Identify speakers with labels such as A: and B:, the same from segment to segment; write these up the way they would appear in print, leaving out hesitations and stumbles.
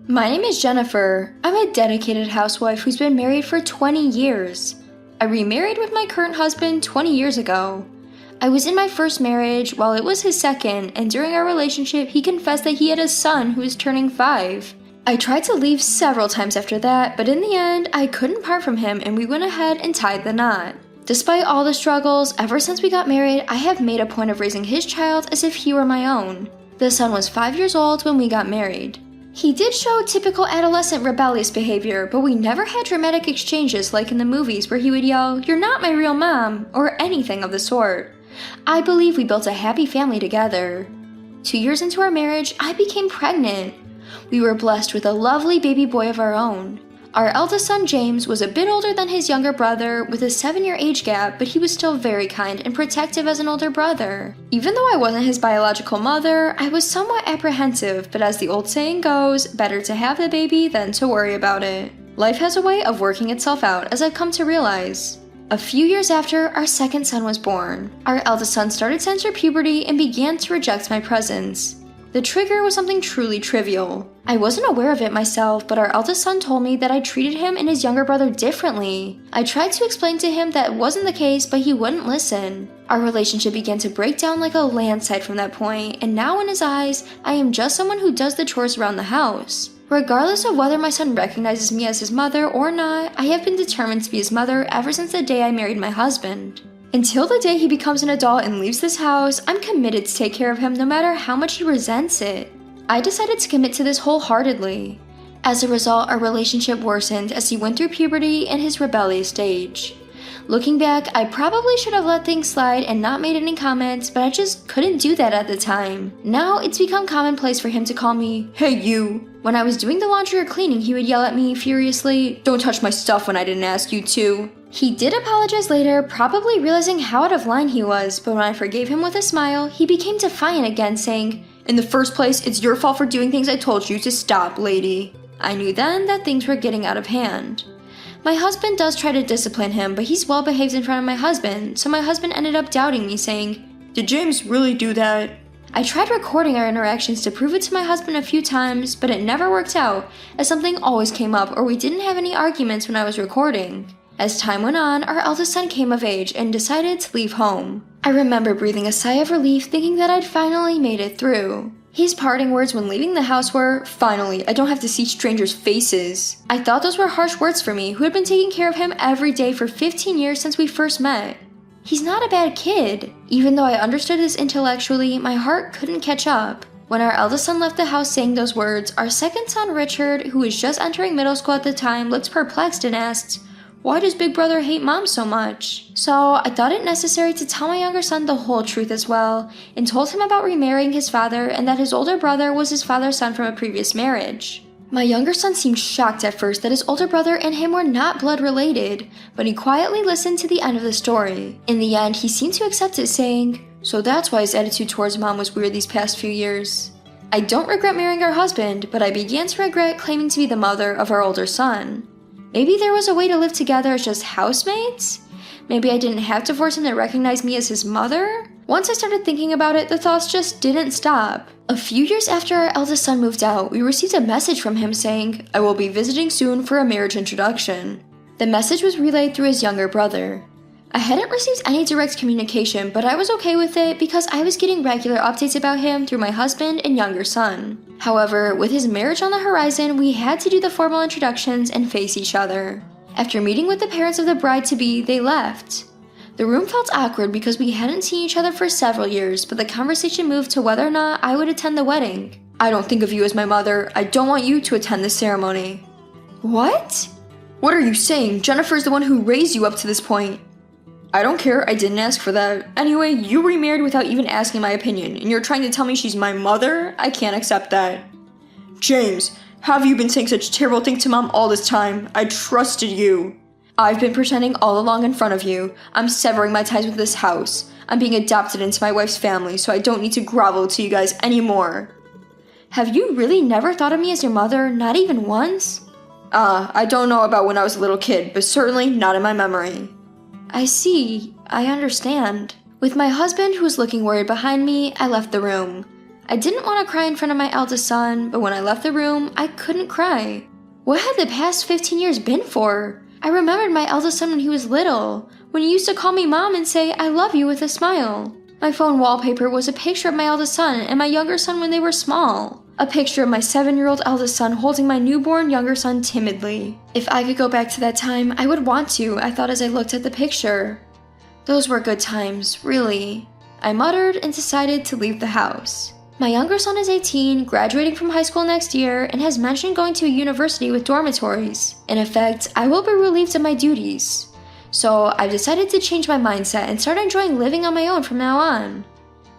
A: My name is Jennifer. I'm a dedicated housewife who's been married for 20 years. I remarried with my current husband 20 years ago. I was in my first marriage while it was his second, and during our relationship, he confessed that he had a son who was turning 5. I tried to leave several times after that, but in the end, I couldn't part from him and we went ahead and tied the knot. Despite all the struggles, ever since we got married, I have made a point of raising his child as if he were my own. The son was 5 years old when we got married. He did show typical adolescent rebellious behavior, but we never had dramatic exchanges like in the movies where he would yell, "You're not my real mom," or anything of the sort. I believe we built a happy family together. 2 years into our marriage, I became pregnant. We were blessed with a lovely baby boy of our own. Our eldest son, James, was a bit older than his younger brother with a 7-year age gap, but he was still very kind and protective as an older brother. Even though I wasn't his biological mother, I was somewhat apprehensive, but as the old saying goes, better to have the baby than to worry about it. Life has a way of working itself out, as I've come to realize. A few years after, our second son was born. Our eldest son started to enter puberty and began to reject my presence. The trigger was something truly trivial. I wasn't aware of it myself, but our eldest son told me that I treated him and his younger brother differently. I tried to explain to him that wasn't the case, but he wouldn't listen. Our relationship began to break down like a landslide from that point, and now in his eyes, I am just someone who does the chores around the house. Regardless of whether my son recognizes me as his mother or not, I have been determined to be his mother ever since the day I married my husband. Until the day he becomes an adult and leaves this house, I'm committed to take care of him no matter how much he resents it. I decided to commit to this wholeheartedly. As a result, our relationship worsened as he went through puberty and his rebellious stage. Looking back, I probably should have let things slide and not made any comments, but I just couldn't do that at the time. Now, it's become commonplace for him to call me, "Hey you." When I was doing the laundry or cleaning, he would yell at me furiously, "Don't touch my stuff when I didn't ask you to." He did apologize later, probably realizing how out of line he was, but when I forgave him with a smile, he became defiant again, saying, "In the first place, it's your fault for doing things I told you to stop, lady." I knew then that things were getting out of hand. My husband does try to discipline him, but he's well behaved in front of my husband, so my husband ended up doubting me, saying, "Did James really do that?" I tried recording our interactions to prove it to my husband a few times, but it never worked out, as something always came up or we didn't have any arguments when I was recording. As time went on, our eldest son came of age and decided to leave home. I remember breathing a sigh of relief, thinking that I'd finally made it through. His parting words when leaving the house were, "Finally, I don't have to see strangers' faces." I thought those were harsh words for me, who had been taking care of him every day for 15 years since we first met. He's not a bad kid. Even though I understood this intellectually, my heart couldn't catch up. When our eldest son left the house saying those words, our second son, Richard, who was just entering middle school at the time, looked perplexed and asked, "Why does Big Brother hate Mom so much?" So I thought it necessary to tell my younger son the whole truth as well, and told him about remarrying his father and that his older brother was his father's son from a previous marriage. My younger son seemed shocked at first that his older brother and him were not blood related, but he quietly listened to the end of the story. In the end, he seemed to accept it, saying, "So that's why his attitude towards Mom was weird these past few years." I don't regret marrying our husband, but I began to regret claiming to be the mother of our older son. Maybe there was a way to live together as just housemates? Maybe I didn't have to force him to recognize me as his mother? Once I started thinking about it, the thoughts just didn't stop. A few years after our eldest son moved out, we received a message from him saying, "I will be visiting soon for a marriage introduction." The message was relayed through his younger brother. I hadn't received any direct communication, but I was okay with it because I was getting regular updates about him through my husband and younger son. However, with his marriage on the horizon, we had to do the formal introductions and face each other. After meeting with the parents of the bride-to-be, they left. The room felt awkward because we hadn't seen each other for several years, but the conversation moved to whether or not I would attend the wedding. "I don't think of you as my mother. I don't want you to attend the ceremony." "What?" "What are you saying? Jennifer's the one who raised you up to this point." "I don't care, I didn't ask for that. Anyway, you remarried without even asking my opinion, and you're trying to tell me she's my mother? I can't accept that." "James, have you been saying such terrible things to Mom all this time? I trusted you." "I've been pretending all along in front of you. I'm severing my ties with this house. I'm being adopted into my wife's family, so I don't need to grovel to you guys anymore." "Have you really never thought of me as your mother, not even once?" I don't know about when I was a little kid, but certainly not in my memory." "I see. I understand." With my husband, who was looking worried behind me, I left the room. I didn't want to cry in front of my eldest son, but when I left the room, I couldn't cry. What had the past 15 years been for? I remembered my eldest son when he was little, when he used to call me mom and say, "I love you" with a smile. My phone wallpaper was a picture of my eldest son and my younger son when they were small. A picture of my 7-year-old eldest son holding my newborn younger son timidly. If I could go back to that time, I would want to, I thought as I looked at the picture. Those were good times, really. I muttered and decided to leave the house. My younger son is 18, graduating from high school next year, and has mentioned going to a university with dormitories. In effect, I will be relieved of my duties. So I've decided to change my mindset and start enjoying living on my own from now on.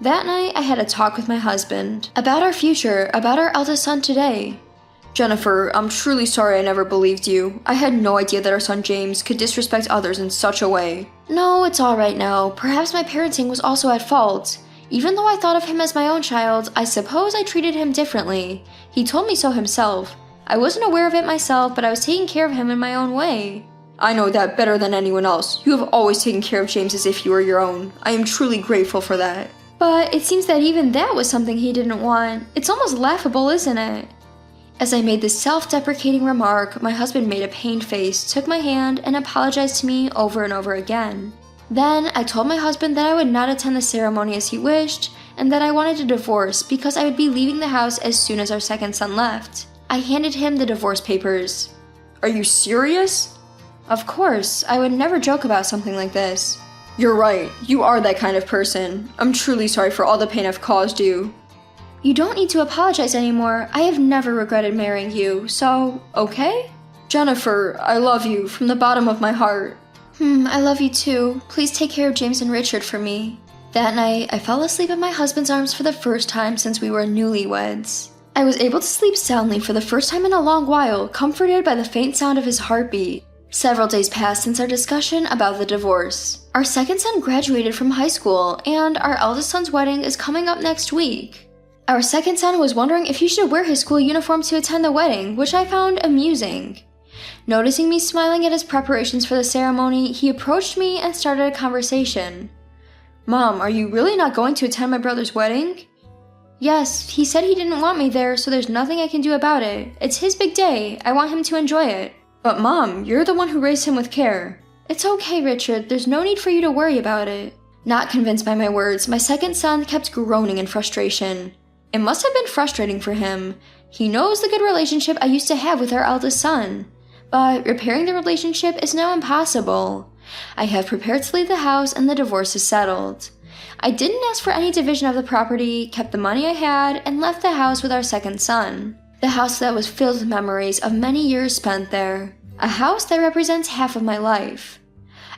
A: That night, I had a talk with my husband about our future, about our eldest son today. "Jennifer, I'm truly sorry I never believed you. I had no idea that our son James could disrespect others in such a way." "No, it's all right now. Perhaps my parenting was also at fault. Even though I thought of him as my own child, I suppose I treated him differently. He told me so himself. I wasn't aware of it myself, but I was taking care of him in my own way." "I know that better than anyone else. You have always taken care of James as if he were your own. I am truly grateful for that." "But it seems that even that was something he didn't want. It's almost laughable, isn't it?" As I made this self-deprecating remark, my husband made a pained face, took my hand, and apologized to me over and over again. Then, I told my husband that I would not attend the ceremony as he wished, and that I wanted a divorce because I would be leaving the house as soon as our second son left. I handed him the divorce papers. "Are you serious?" "Of course, I would never joke about something like this." "You're right, you are that kind of person. I'm truly sorry for all the pain I've caused you." "You don't need to apologize anymore. I have never regretted marrying you, so, okay?" "Jennifer, I love you from the bottom of my heart." I love you too. Please take care of James and Richard for me." That night, I fell asleep in my husband's arms for the first time since we were newlyweds. I was able to sleep soundly for the first time in a long while, comforted by the faint sound of his heartbeat. Several days passed since our discussion about the divorce. Our second son graduated from high school, and our eldest son's wedding is coming up next week. Our second son was wondering if he should wear his school uniform to attend the wedding, which I found amusing. Noticing me smiling at his preparations for the ceremony, he approached me and started a conversation. "Mom, are you really not going to attend my brother's wedding?" "Yes, he said he didn't want me there, so there's nothing I can do about it. It's his big day. I want him to enjoy it." "But Mom, you're the one who raised him with care." "It's okay, Richard. There's no need for you to worry about it." Not convinced by my words, my second son kept groaning in frustration. It must have been frustrating for him. He knows the good relationship I used to have with our eldest son. But repairing the relationship is now impossible. I have prepared to leave the house and the divorce is settled. I didn't ask for any division of the property, kept the money I had, and left the house with our second son. The house that was filled with memories of many years spent there. A house that represents half of my life.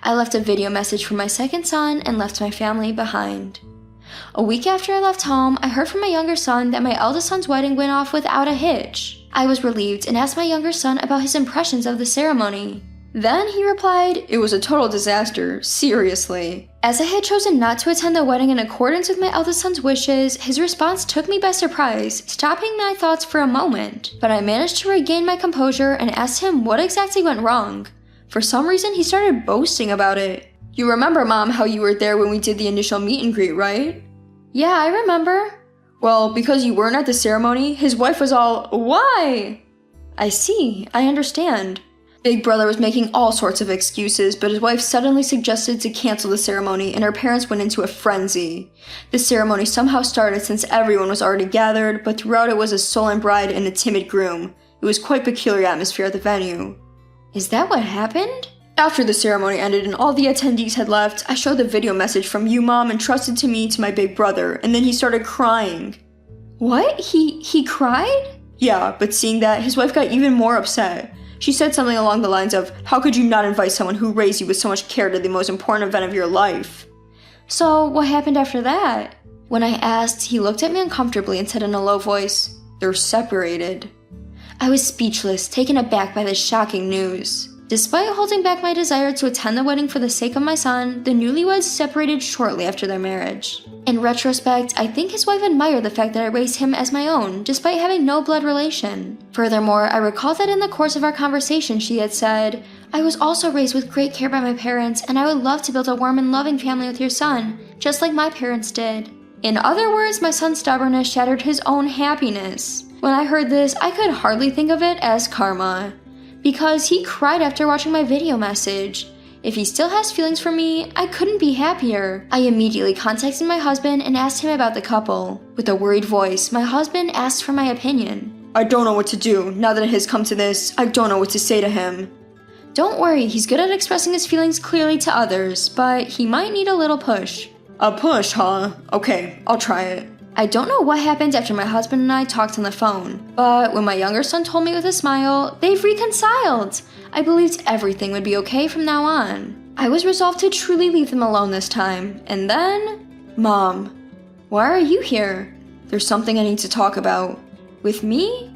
A: I left a video message for my second son and left my family behind. A week after I left home, I heard from my younger son that my eldest son's wedding went off without a hitch. I was relieved and asked my younger son about his impressions of the ceremony. Then he replied, "It was a total disaster, seriously." As I had chosen not to attend the wedding in accordance with my eldest son's wishes, his response took me by surprise, stopping my thoughts for a moment. But I managed to regain my composure and asked him what exactly went wrong. For some reason, he started boasting about it. "You remember, Mom, how you were there when we did the initial meet and greet, right?" "Yeah, I remember." "Well, because you weren't at the ceremony, his wife was all, 'Why?'" "I see, I understand." Big Brother was making all sorts of excuses, but his wife suddenly suggested to cancel the ceremony and her parents went into a frenzy. The ceremony somehow started since everyone was already gathered, but throughout it was a sullen bride and a timid groom. It was quite peculiar atmosphere at the venue. "Is that what happened?" "After the ceremony ended and all the attendees had left, I showed the video message from you, Mom, entrusted to me to my big brother, and then he started crying." "What? He cried?" "Yeah, but seeing that, his wife got even more upset. She said something along the lines of, 'How could you not invite someone who raised you with so much care to the most important event of your life?'" "So, what happened after that?" When I asked, he looked at me uncomfortably and said in a low voice, "They're separated." I was speechless, taken aback by this shocking news. Despite holding back my desire to attend the wedding for the sake of my son, the newlyweds separated shortly after their marriage. In retrospect, I think his wife admired the fact that I raised him as my own, despite having no blood relation. Furthermore, I recall that in the course of our conversation she had said, "I was also raised with great care by my parents, and I would love to build a warm and loving family with your son, just like my parents did." In other words, my son's stubbornness shattered his own happiness. When I heard this, I could hardly think of it as karma, because he cried after watching my video message. If he still has feelings for me, I couldn't be happier. I immediately contacted my husband and asked him about the couple. With a worried voice, my husband asked for my opinion.
B: I don't know what to do. Now that it has come to this, I don't know what to say to him.
A: Don't worry, he's good at expressing his feelings clearly to others, but he might need a little push.
B: A push, huh? Okay, I'll try it.
A: I don't know what happened after my husband and I talked on the phone, but when my younger son told me with a smile, they've reconciled. I believed everything would be okay from now on. I was resolved to truly leave them alone this time, and then...
B: Mom.
A: Why are you here?
B: There's something I need to talk about.
A: With me?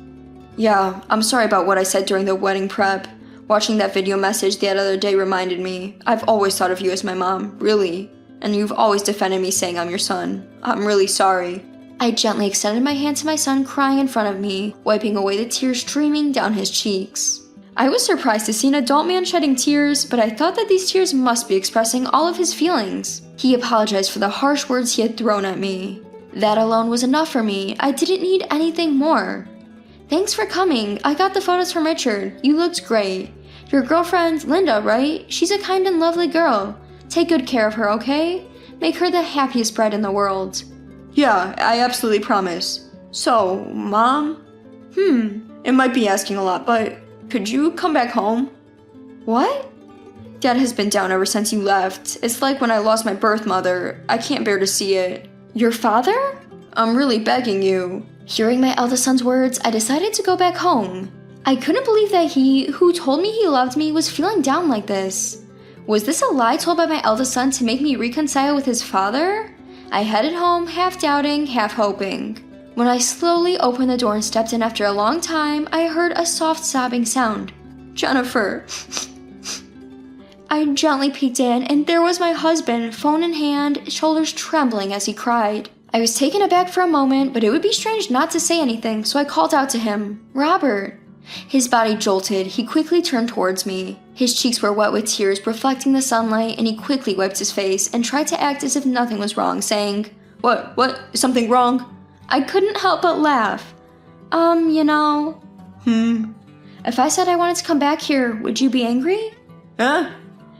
B: Yeah, I'm sorry about what I said during the wedding prep. Watching that video message the other day reminded me. I've always thought of you as my mom, really. And you've always defended me saying I'm your son. I'm really sorry.
A: I gently extended my hand to my son crying in front of me, wiping away the tears streaming down his cheeks. I was surprised to see an adult man shedding tears, but I thought that these tears must be expressing all of his feelings. He apologized for the harsh words he had thrown at me. That alone was enough for me. I didn't need anything more. Thanks for coming. I got the photos from Richard. You looked great. Your girlfriend, Linda, right? She's a kind and lovely girl. Take good care of her, okay? Make her the happiest bride in the world.
B: Yeah, I absolutely promise. So, Mom? It might be asking a lot, but could you come back home?
A: What?
B: Dad has been down ever since you left. It's like when I lost my birth mother. I can't bear to see it.
A: Your father?
B: I'm really begging you.
A: Hearing my eldest son's words, I decided to go back home. I couldn't believe that he, who told me he loved me, was feeling down like this. Was this a lie told by my eldest son to make me reconcile with his father? I headed home, half doubting, half hoping. When I slowly opened the door and stepped in after a long time, I heard a soft sobbing sound.
B: Jennifer.
A: I gently peeked in, and there was my husband, phone in hand, shoulders trembling as he cried. I was taken aback for a moment, but it would be strange not to say anything, so I called out to him, "Robert." His body jolted. He quickly turned towards me. His cheeks were wet with tears reflecting the sunlight, and he quickly wiped his face and tried to act as if nothing was wrong, saying,
B: What? Is something wrong?
A: I couldn't help but laugh. You know... If I said I wanted to come back here, would you be angry?
B: Huh?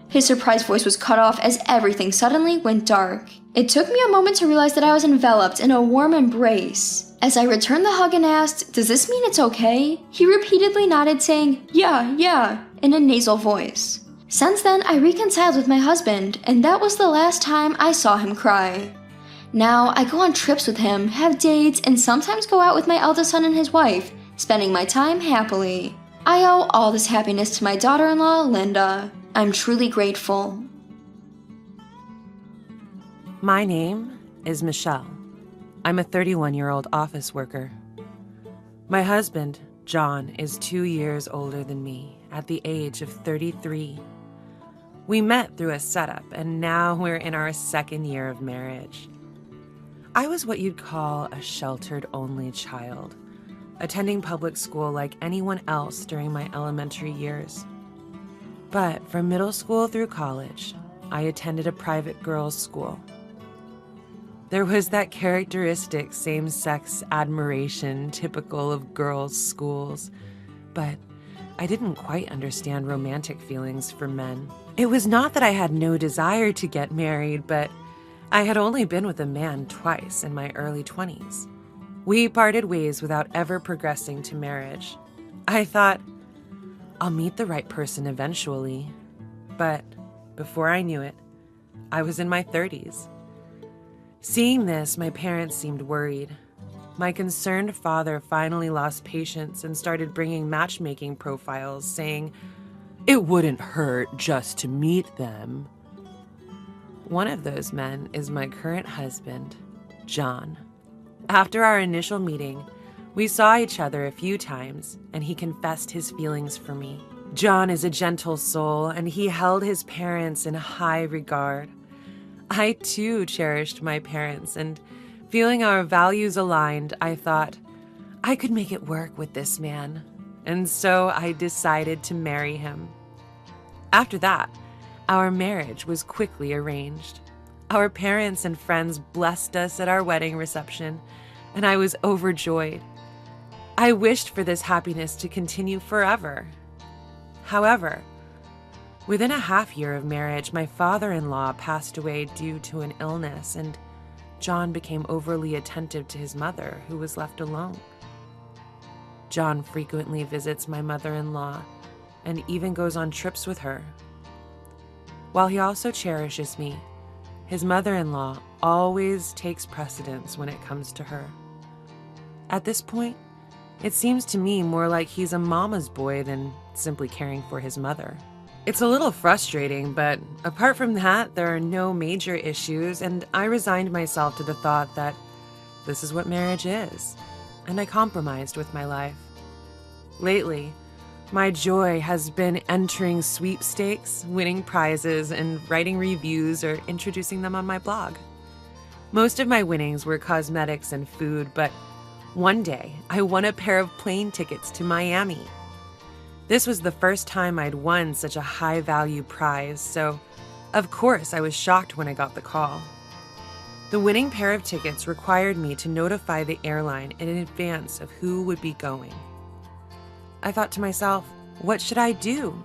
A: His surprised voice was cut off as everything suddenly went dark. It took me a moment to realize that I was enveloped in a warm embrace. As I returned the hug and asked, "Does this mean it's okay?" he repeatedly nodded, saying, Yeah, in a nasal voice. Since then, I reconciled with my husband, and that was the last time I saw him cry. Now, I go on trips with him, have dates, and sometimes go out with my eldest son and his wife, spending my time happily. I owe all this happiness to my daughter-in-law, Linda. I'm truly grateful.
C: My name is Michelle. I'm a 31-year-old office worker. My husband, John, is 2 years older than me, at the age of 33. We met through a setup, and now we're in our second year of marriage. I was what you'd call a sheltered only child, attending public school like anyone else during my elementary years. But from middle school through college, I attended a private girls' school. There was that characteristic same-sex admiration typical of girls' schools, but I didn't quite understand romantic feelings for men. It was not that I had no desire to get married, but I had only been with a man twice in my early 20s. We parted ways without ever progressing to marriage. I thought, I'll meet the right person eventually, but before I knew it, I was in my 30s. Seeing this, my parents seemed worried. My concerned father finally lost patience and started bringing matchmaking profiles, saying, "It wouldn't hurt just to meet them." One of those men is my current husband, John. After our initial meeting, we saw each other a few times, and he confessed his feelings for me. John is a gentle soul, and he held his parents in high regard. I too cherished my parents, and feeling our values aligned, I thought I could make it work with this man, and so I decided to marry him. After that, our marriage was quickly arranged. Our parents and friends blessed us at our wedding reception, and I was overjoyed. I wished for this happiness to continue forever. However, within a half year of marriage, my father-in-law passed away due to an illness, and John became overly attentive to his mother, who was left alone. John frequently visits my mother-in-law and even goes on trips with her. While he also cherishes me, his mother-in-law always takes precedence when it comes to her. At this point, it seems to me more like he's a mama's boy than simply caring for his mother. It's a little frustrating, but apart from that, there are no major issues, and I resigned myself to the thought that this is what marriage is, and I compromised with my life. Lately, my joy has been entering sweepstakes, winning prizes, and writing reviews or introducing them on my blog. Most of my winnings were cosmetics and food, but one day I won a pair of plane tickets to Miami. This was the first time I'd won such a high-value prize, so of course I was shocked when I got the call. The winning pair of tickets required me to notify the airline in advance of who would be going. I thought to myself, what should I do?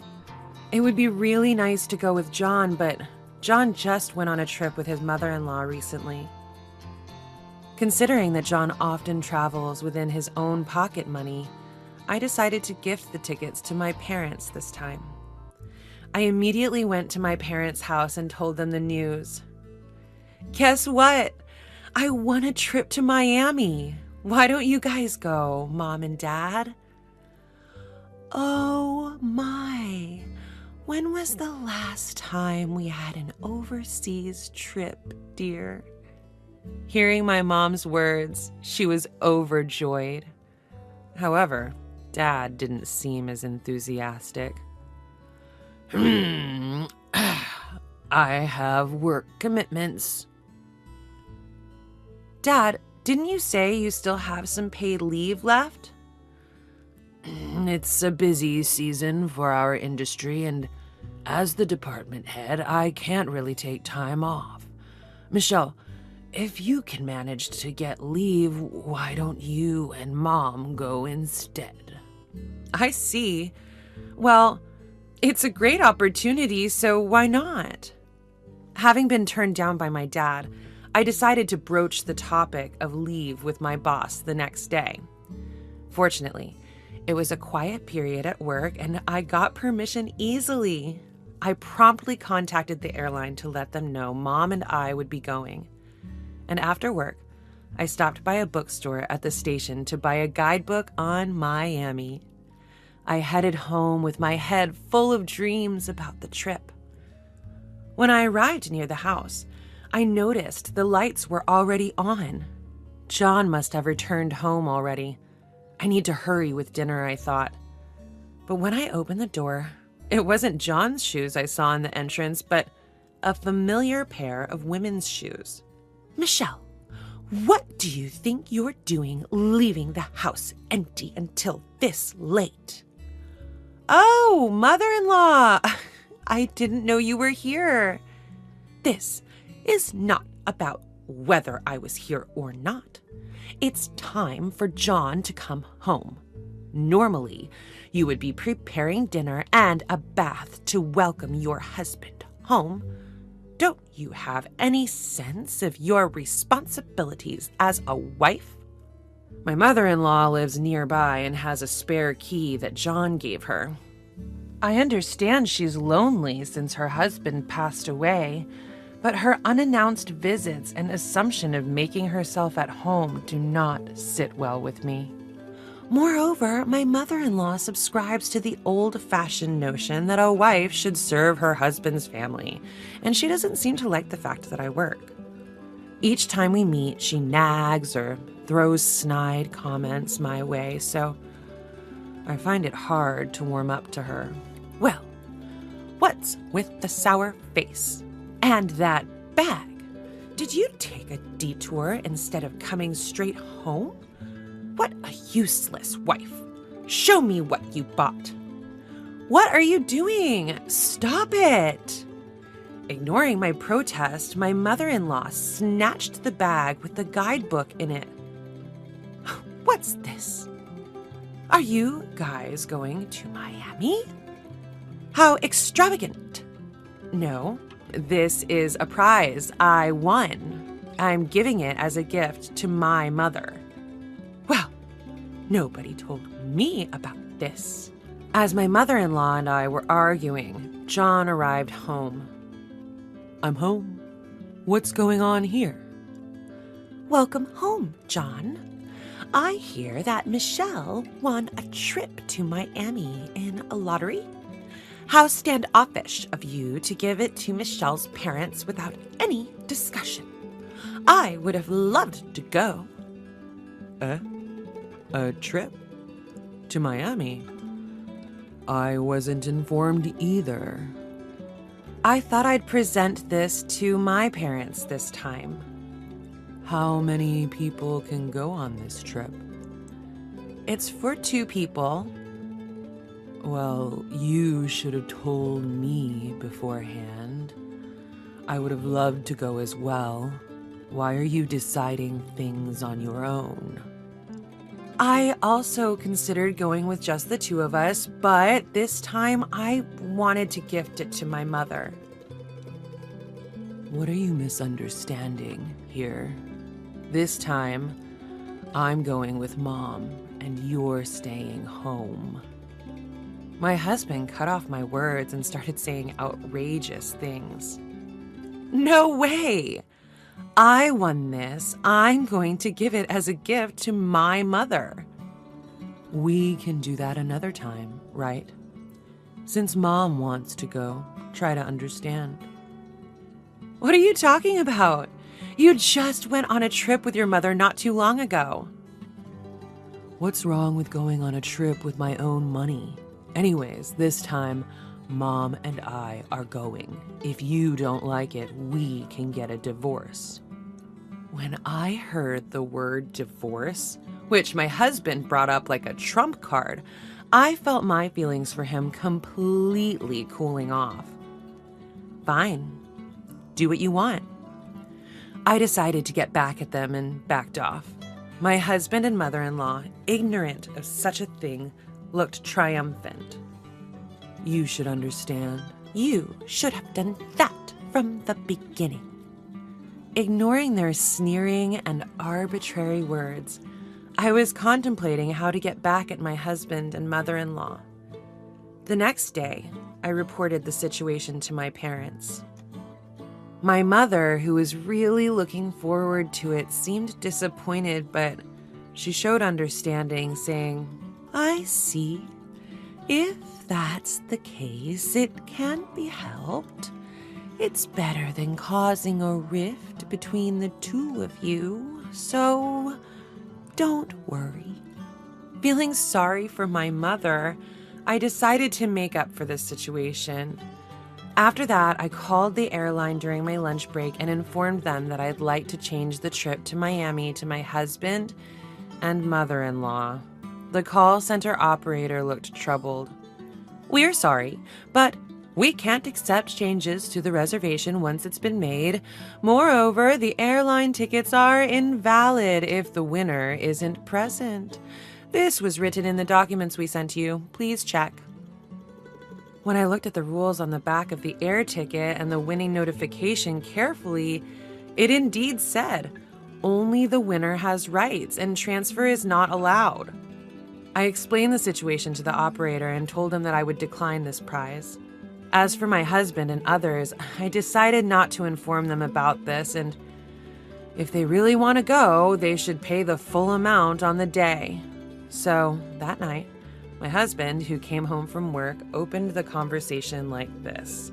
C: It would be really nice to go with John, but John just went on a trip with his mother-in-law recently. Considering that John often travels within his own pocket money, I decided to gift the tickets to my parents this time. I immediately went to my parents' house and told them the news. Guess what? I won a trip to Miami. Why don't you guys go, Mom and Dad? Oh my, when was the last time we had an overseas trip, dear? Hearing my mom's words, she was overjoyed. However, Dad didn't seem as enthusiastic. I have work commitments. Dad, didn't you say you still have some paid leave left? It's a busy season for our industry, and as the department head, I can't really take time off. Michelle, if you can manage to get leave, why don't you and Mom go instead? I see. Well, it's a great opportunity, so why not? Having been turned down by my dad, I decided to broach the topic of leave with my boss the next day. Fortunately, it was a quiet period at work, and I got permission easily. I promptly contacted the airline to let them know Mom and I would be going. And after work, I stopped by a bookstore at the station to buy a guidebook on Miami. I headed home with my head full of dreams about the trip. When I arrived near the house, I noticed the lights were already on. John must have returned home already. I need to hurry with dinner, I thought. But when I opened the door, it wasn't John's shoes I saw in the entrance, but a familiar pair of women's shoes. Michelle, what do you think you're doing leaving the house empty until this late? Oh, mother-in-law, I didn't know you were here. This is not about whether I was here or not. It's time for John to come home. Normally, you would be preparing dinner and a bath to welcome your husband home. Don't you have any sense of your responsibilities as a wife? My mother-in-law lives nearby and has a spare key that John gave her. I understand she's lonely since her husband passed away, but her unannounced visits and assumption of making herself at home do not sit well with me. Moreover, my mother-in-law subscribes to the old-fashioned notion that a wife should serve her husband's family, and she doesn't seem to like the fact that I work. Each time we meet, she nags or throws snide comments my way, so I find it hard to warm up to her. Well, what's with the sour face? And that bag? Did you take a detour instead of coming straight home? What a useless wife. Show me what you bought. What are you doing? Stop it. Ignoring my protest, my mother-in-law snatched the bag with the guidebook in it. What's this? Are you guys going to Miami? How extravagant. No, this is a prize I won. I'm giving it as a gift to my mother. Well, nobody told me about this. As my mother-in-law and I were arguing, John arrived home. I'm home. What's going on here? Welcome home, John. I hear that Michelle won a trip to Miami in a lottery. How standoffish of you to give it to Michelle's parents without any discussion. I would have loved to go. A trip? To Miami? I wasn't informed either. I thought I'd present this to my parents this time. How many people can go on this trip? It's for 2 people. Well, you should have told me beforehand. I would have loved to go as well. Why are you deciding things on your own? I also considered going with just the 2 of us, but this time I wanted to gift it to my mother. What are you misunderstanding here? This time, I'm going with Mom, and you're staying home. My husband cut off my words and started saying outrageous things. No way! I won this. I'm going to give it as a gift to my mother. We can do that another time, right? Since Mom wants to go, try to understand. What are you talking about? You just went on a trip with your mother not too long ago. What's wrong with going on a trip with my own money? Anyways, this time, Mom and I are going. If you don't like it, we can get a divorce. When I heard the word divorce, which my husband brought up like a trump card, I felt my feelings for him completely cooling off. Fine. Do what you want. I decided to get back at them and backed off. My husband and mother-in-law, ignorant of such a thing, looked triumphant. You should understand. You should have done that from the beginning. Ignoring their sneering and arbitrary words, I was contemplating how to get back at my husband and mother-in-law. The next day, I reported the situation to my parents. My mother, who was really looking forward to it, seemed disappointed, but she showed understanding, saying, I see. If that's the case, it can't be helped. It's better than causing a rift between the 2 of you, so don't worry. Feeling sorry for my mother, I decided to make up for this situation. After that, I called the airline during my lunch break and informed them that I'd like to change the trip to Miami to my husband and mother-in-law. The call center operator looked troubled. We're sorry, but we can't accept changes to the reservation once it's been made. Moreover, the airline tickets are invalid if the winner isn't present. This was written in the documents we sent you. Please check. When I looked at the rules on the back of the air ticket and the winning notification carefully, it indeed said, only the winner has rights and transfer is not allowed. I explained the situation to the operator and told him that I would decline this prize. As for my husband and others, I decided not to inform them about this, and if they really want to go, they should pay the full amount on the day. So, that night, my husband, who came home from work, opened the conversation like this.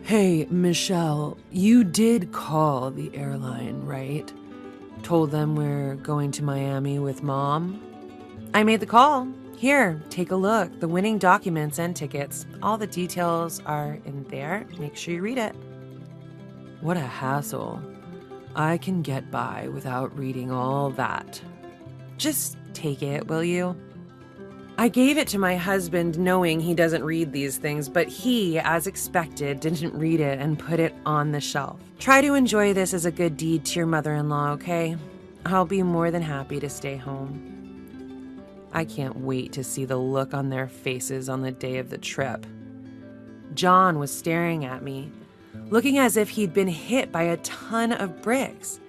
C: Hey, Michelle, you did call the airline, right? Told them we're going to Miami with Mom? I made the call. Here, take a look. The winning documents and tickets. All the details are in there. Make sure you read it. What a hassle. I can get by without reading all that. Just take it, will you? I gave it to my husband knowing he doesn't read these things, but he, as expected, didn't read it and put it on the shelf. Try to enjoy this as a good deed to your mother-in-law, okay? I'll be more than happy to stay home. I can't wait to see the look on their faces on the day of the trip. John was staring at me, looking as if he'd been hit by a ton of bricks.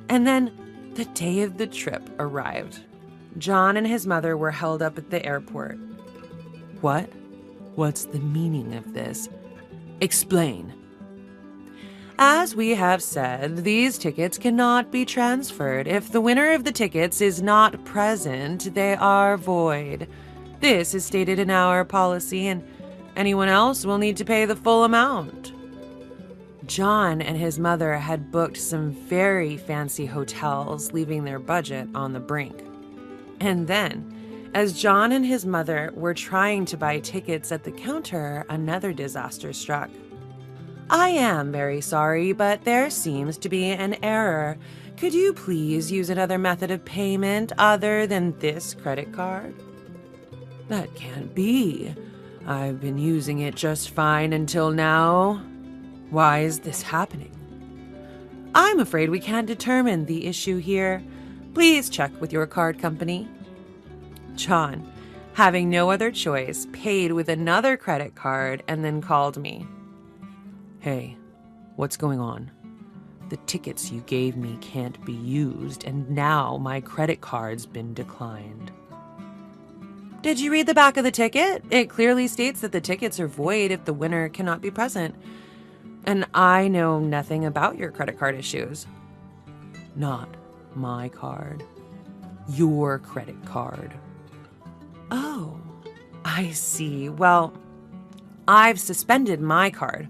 C: And then the day of the trip arrived. John and his mother were held up at the airport. What? What's the meaning of this? Explain. As we have said, these tickets cannot be transferred. If the winner of the tickets is not present, they are void. This is stated in our policy, and anyone else will need to pay the full amount. John and his mother had booked some very fancy hotels, leaving their budget on the brink. And then, as John and his mother were trying to buy tickets at the counter, another disaster struck. I am very sorry, but there seems to be an error. Could you please use another method of payment other than this credit card? That can't be. I've been using it just fine until now. Why is this happening? I'm afraid we can't determine the issue here. Please check with your card company. John, having no other choice, paid with another credit card and then called me. Hey, what's going on? The tickets you gave me can't be used, and now my credit card's been declined. Did you read the back of the ticket? It clearly states that the tickets are void if the winner cannot be present. And I know nothing about your credit card issues. Not my card. Your credit card. Oh, I see. Well, I've suspended my card.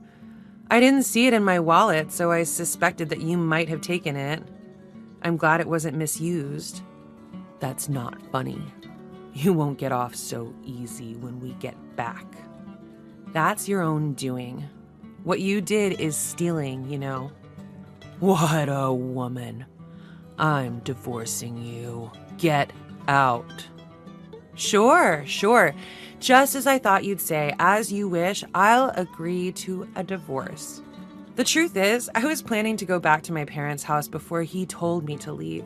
C: I didn't see it in my wallet, so I suspected that you might have taken it. I'm glad it wasn't misused. That's not funny. You won't get off so easy when we get back. That's your own doing. What you did is stealing, you know. What a woman. I'm divorcing you. Get out. Sure. Just as I thought you'd say, as you wish, I'll agree to a divorce. The truth is, I was planning to go back to my parents' house before he told me to leave.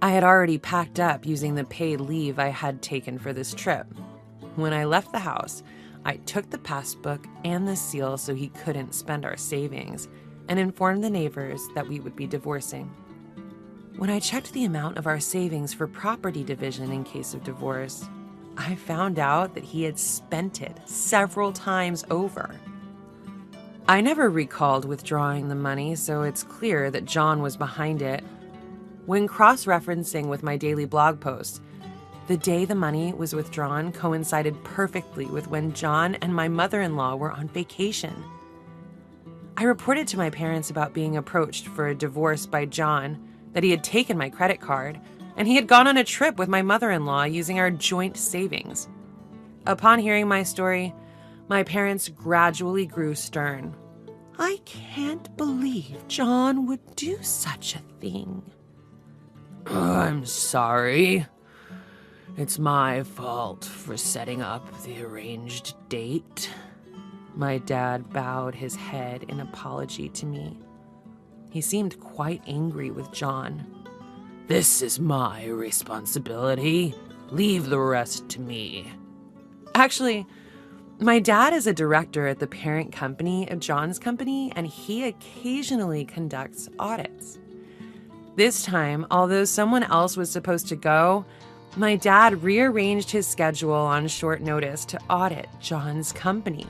C: I had already packed up using the paid leave I had taken for this trip. When I left the house, I took the passbook and the seal so he couldn't spend our savings, and informed the neighbors that we would be divorcing. When I checked the amount of our savings for property division in case of divorce, I found out that he had spent it several times over. I never recalled withdrawing the money, so it's clear that John was behind it. When cross-referencing with my daily blog post, the day the money was withdrawn coincided perfectly with when John and my mother-in-law were on vacation. I reported to my parents about being approached for a divorce by John, that he had taken my credit card, and he had gone on a trip with my mother-in-law using our joint savings. Upon hearing my story, my parents gradually grew stern. I can't believe John would do such a thing. I'm sorry. It's my fault for setting up the arranged date. My dad bowed his head in apology to me. He seemed quite angry with John. This is my responsibility. Leave the rest to me. Actually, my dad is a director at the parent company of John's company, and he occasionally conducts audits. This time, although someone else was supposed to go, my dad rearranged his schedule on short notice to audit John's company.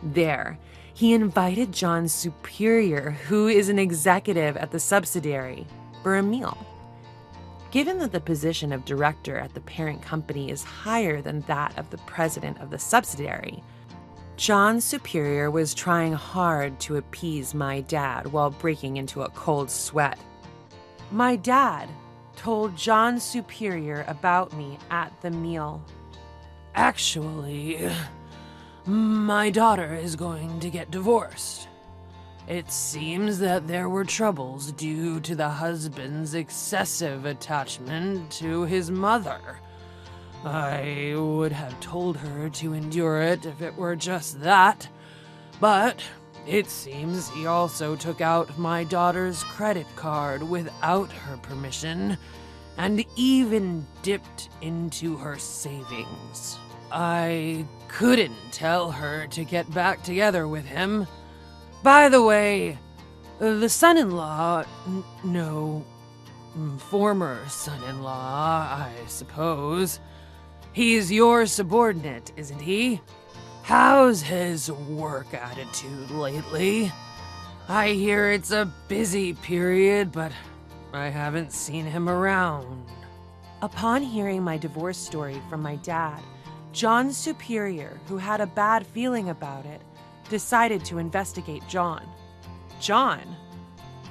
C: There, he invited John's superior, who is an executive at the subsidiary, for a meal. Given that the position of director at the parent company is higher than that of the president of the subsidiary, John's superior was trying hard to appease my dad while breaking into a cold sweat. My dad told John's superior about me at the meal. Actually, my daughter is going to get divorced. It seems that there were troubles due to the husband's excessive attachment to his mother. I would have told her to endure it if it were just that, but it seems he also took out my daughter's credit card without her permission and even dipped into her savings. I couldn't tell her to get back together with him. By the way, the son-in-law, no, former son-in-law, I suppose. He's your subordinate, isn't he? How's his work attitude lately? I hear it's a busy period, but I haven't seen him around. Upon hearing my divorce story from my dad, John's superior, who had a bad feeling about it, decided to investigate John. John,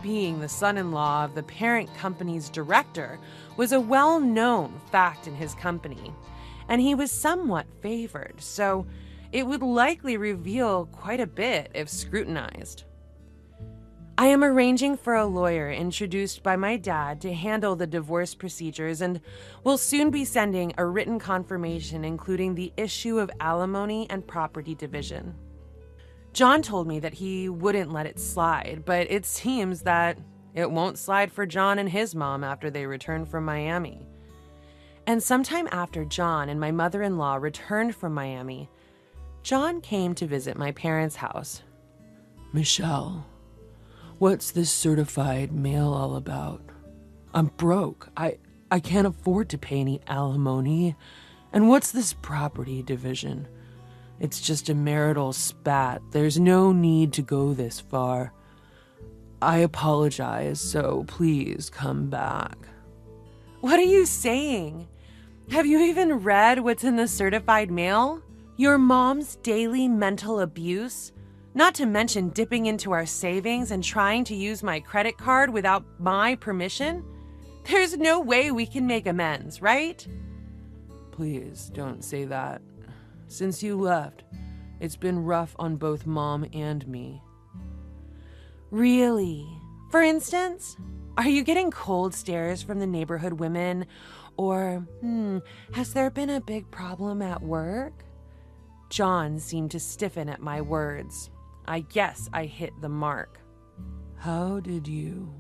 C: being the son-in-law of the parent company's director, was a well-known fact in his company, and he was somewhat favored, so it would likely reveal quite a bit if scrutinized. I am arranging for a lawyer introduced by my dad to handle the divorce procedures and will soon be sending a written confirmation including the issue of alimony and property division. John told me that he wouldn't let it slide, but it seems that it won't slide for John and his mom after they return from Miami. And sometime after John and my mother-in-law returned from Miami, John came to visit my parents' house. Michelle, what's this certified mail all about? I'm broke. I can't afford to pay any alimony. And what's this property division? It's just a marital spat. There's no need to go this far. I apologize, so please come back. What are you saying? Have you even read what's in the certified mail? Your mom's daily mental abuse? Not to mention dipping into our savings and trying to use my credit card without my permission? There's no way we can make amends, right? Please don't say that. Since you left, it's been rough on both Mom and me. Really? For instance, are you getting cold stares from the neighborhood women? Or, has there been a big problem at work? John seemed to stiffen at my words. I guess I hit the mark. How did you?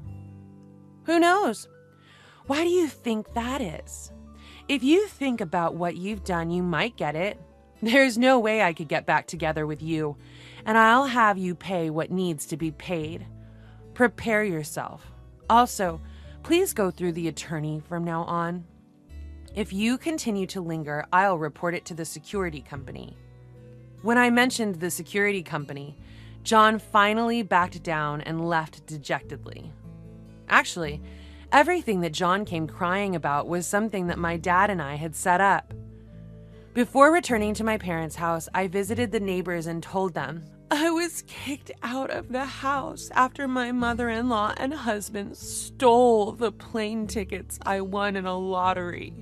C: Who knows? Why do you think that is? If you think about what you've done, you might get it. There's no way I could get back together with you, and I'll have you pay what needs to be paid. Prepare yourself. Also, please go through the attorney from now on. If you continue to linger, I'll report it to the security company. When I mentioned the security company, John finally backed down and left dejectedly. Actually, everything that John came crying about was something that my dad and I had set up. Before returning to my parents' house, I visited the neighbors and told them I was kicked out of the house after my mother-in-law and husband stole the plane tickets I won in a lottery.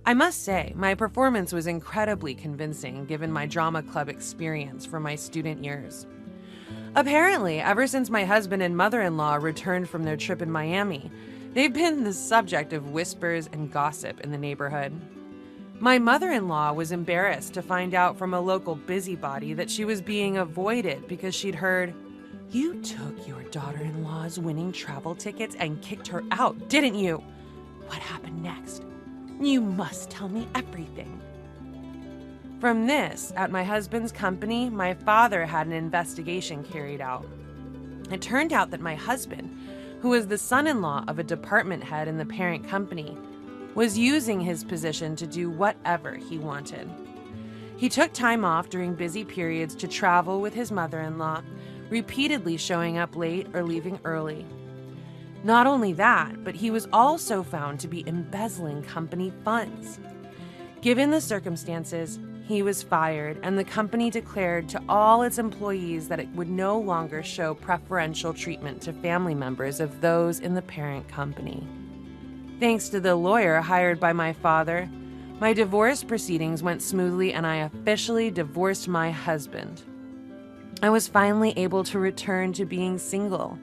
C: I must say, my performance was incredibly convincing given my drama club experience from my student years. Apparently, ever since my husband and mother-in-law returned from their trip in Miami, they've been the subject of whispers and gossip in the neighborhood. My mother-in-law was embarrassed to find out from a local busybody that she was being avoided because she'd heard, "You took your daughter-in-law's winning travel tickets and kicked her out, didn't you? What happened next? You must tell me everything." From this, at my husband's company, my father had an investigation carried out. It turned out that my husband, who was the son-in-law of a department head in the parent company, was using his position to do whatever he wanted. He took time off during busy periods to travel with his mother-in-law, repeatedly showing up late or leaving early. Not only that, but he was also found to be embezzling company funds. Given the circumstances, he was fired, and the company declared to all its employees that it would no longer show preferential treatment to family members of those in the parent company. Thanks to the lawyer hired by my father, my divorce proceedings went smoothly and I officially divorced my husband. I was finally able to return to being single.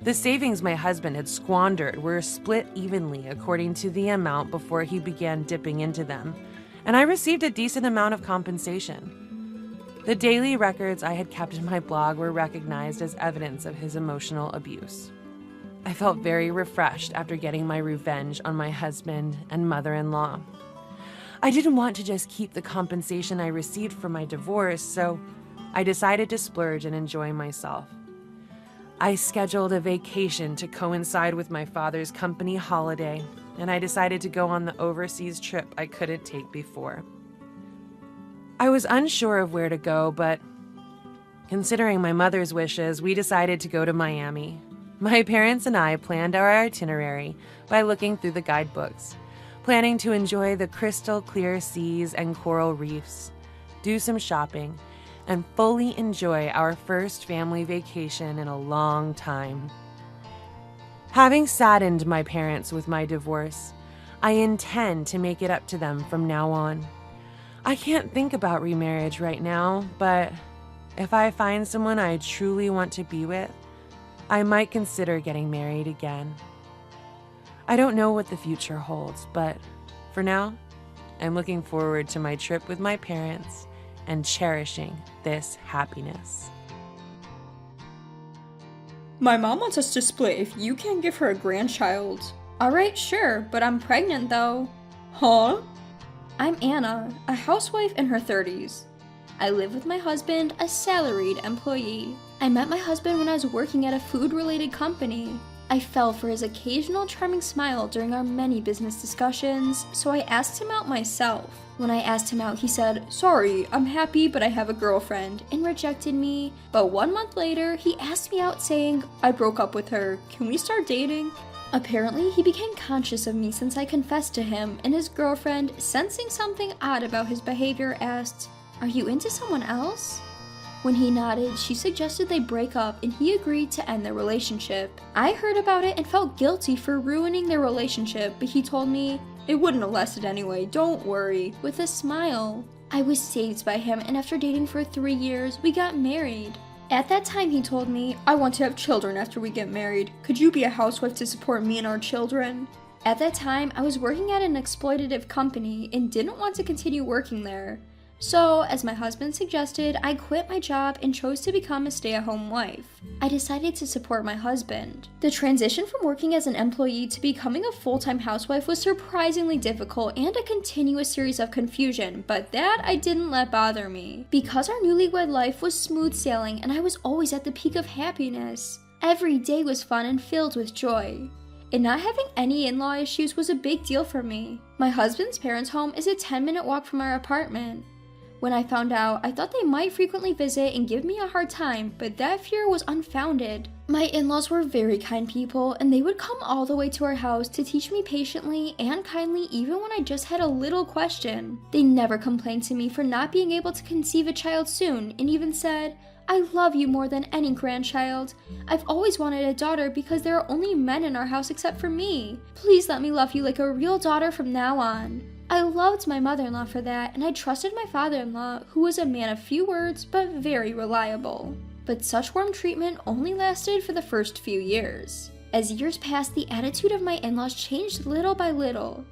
C: The savings my husband had squandered were split evenly according to the amount before he began dipping into them, and I received a decent amount of compensation. The daily records I had kept in my blog were recognized as evidence of his emotional abuse. I felt very refreshed after getting my revenge on my husband and mother-in-law. I didn't want to just keep the compensation I received from my divorce, so I decided to splurge and enjoy myself. I scheduled a vacation to coincide with my father's company holiday, and I decided to go on the overseas trip I couldn't take before. I was unsure of where to go, but considering my mother's wishes, we decided to go to Miami. My parents and I planned our itinerary by looking through the guidebooks, planning to enjoy the crystal clear seas and coral reefs, do some shopping, and fully enjoy our first family vacation in a long time. Having saddened my parents with my divorce, I intend to make it up to them from now on. I can't think about remarriage right now, but if I find someone I truly want to be with, I might consider getting married again. I don't know what the future holds, but for now, I'm looking forward to my trip with my parents and cherishing this happiness.
B: My mom wants us to split if you can't give her a grandchild.
A: Alright, sure, but I'm pregnant though.
B: Huh?
A: I'm Anna, a housewife in her 30s. I live with my husband, a salaried employee. I met my husband when I was working at a food-related company. I fell for his occasional charming smile during our many business discussions, so I asked him out myself. When I asked him out, he said, "Sorry, I'm happy, but I have a girlfriend," and rejected me. But 1 month later, he asked me out saying, "I broke up with her. Can we start dating?" Apparently, he became conscious of me since I confessed to him, and his girlfriend, sensing something odd about his behavior, asked, "Are you into someone else?" When he nodded, she suggested they break up, and he agreed to end their relationship. I heard about it and felt guilty for ruining their relationship, but he told me,
B: "It wouldn't have lasted anyway, don't worry,"
A: with a smile. I was saved by him, and after dating for 3 years, we got married. At that time, he told me,
B: "I want to have children after we get married. Could you be a housewife to support me and our children?"
A: At that time, I was working at an exploitative company and didn't want to continue working there. So, as my husband suggested, I quit my job and chose to become a stay-at-home wife. I decided to support my husband. The transition from working as an employee to becoming a full-time housewife was surprisingly difficult and a continuous series of confusion, but that I didn't let bother me. Because our newlywed life was smooth sailing and I was always at the peak of happiness. Every day was fun and filled with joy. And not having any in-law issues was a big deal for me. My husband's parents' home is a 10-minute walk from our apartment. When I found out, I thought they might frequently visit and give me a hard time, but that fear was unfounded. My in-laws were very kind people, and they would come all the way to our house to teach me patiently and kindly even when I just had a little question. They never complained to me for not being able to conceive a child soon, and even said, "I love you more than any grandchild. I've always wanted a daughter because there are only men in our house except for me. Please let me love you like a real daughter from now on." I loved my mother-in-law for that, and I trusted my father-in-law, who was a man of few words but very reliable. But such warm treatment only lasted for the first few years. As years passed, the attitude of my in-laws changed little by little.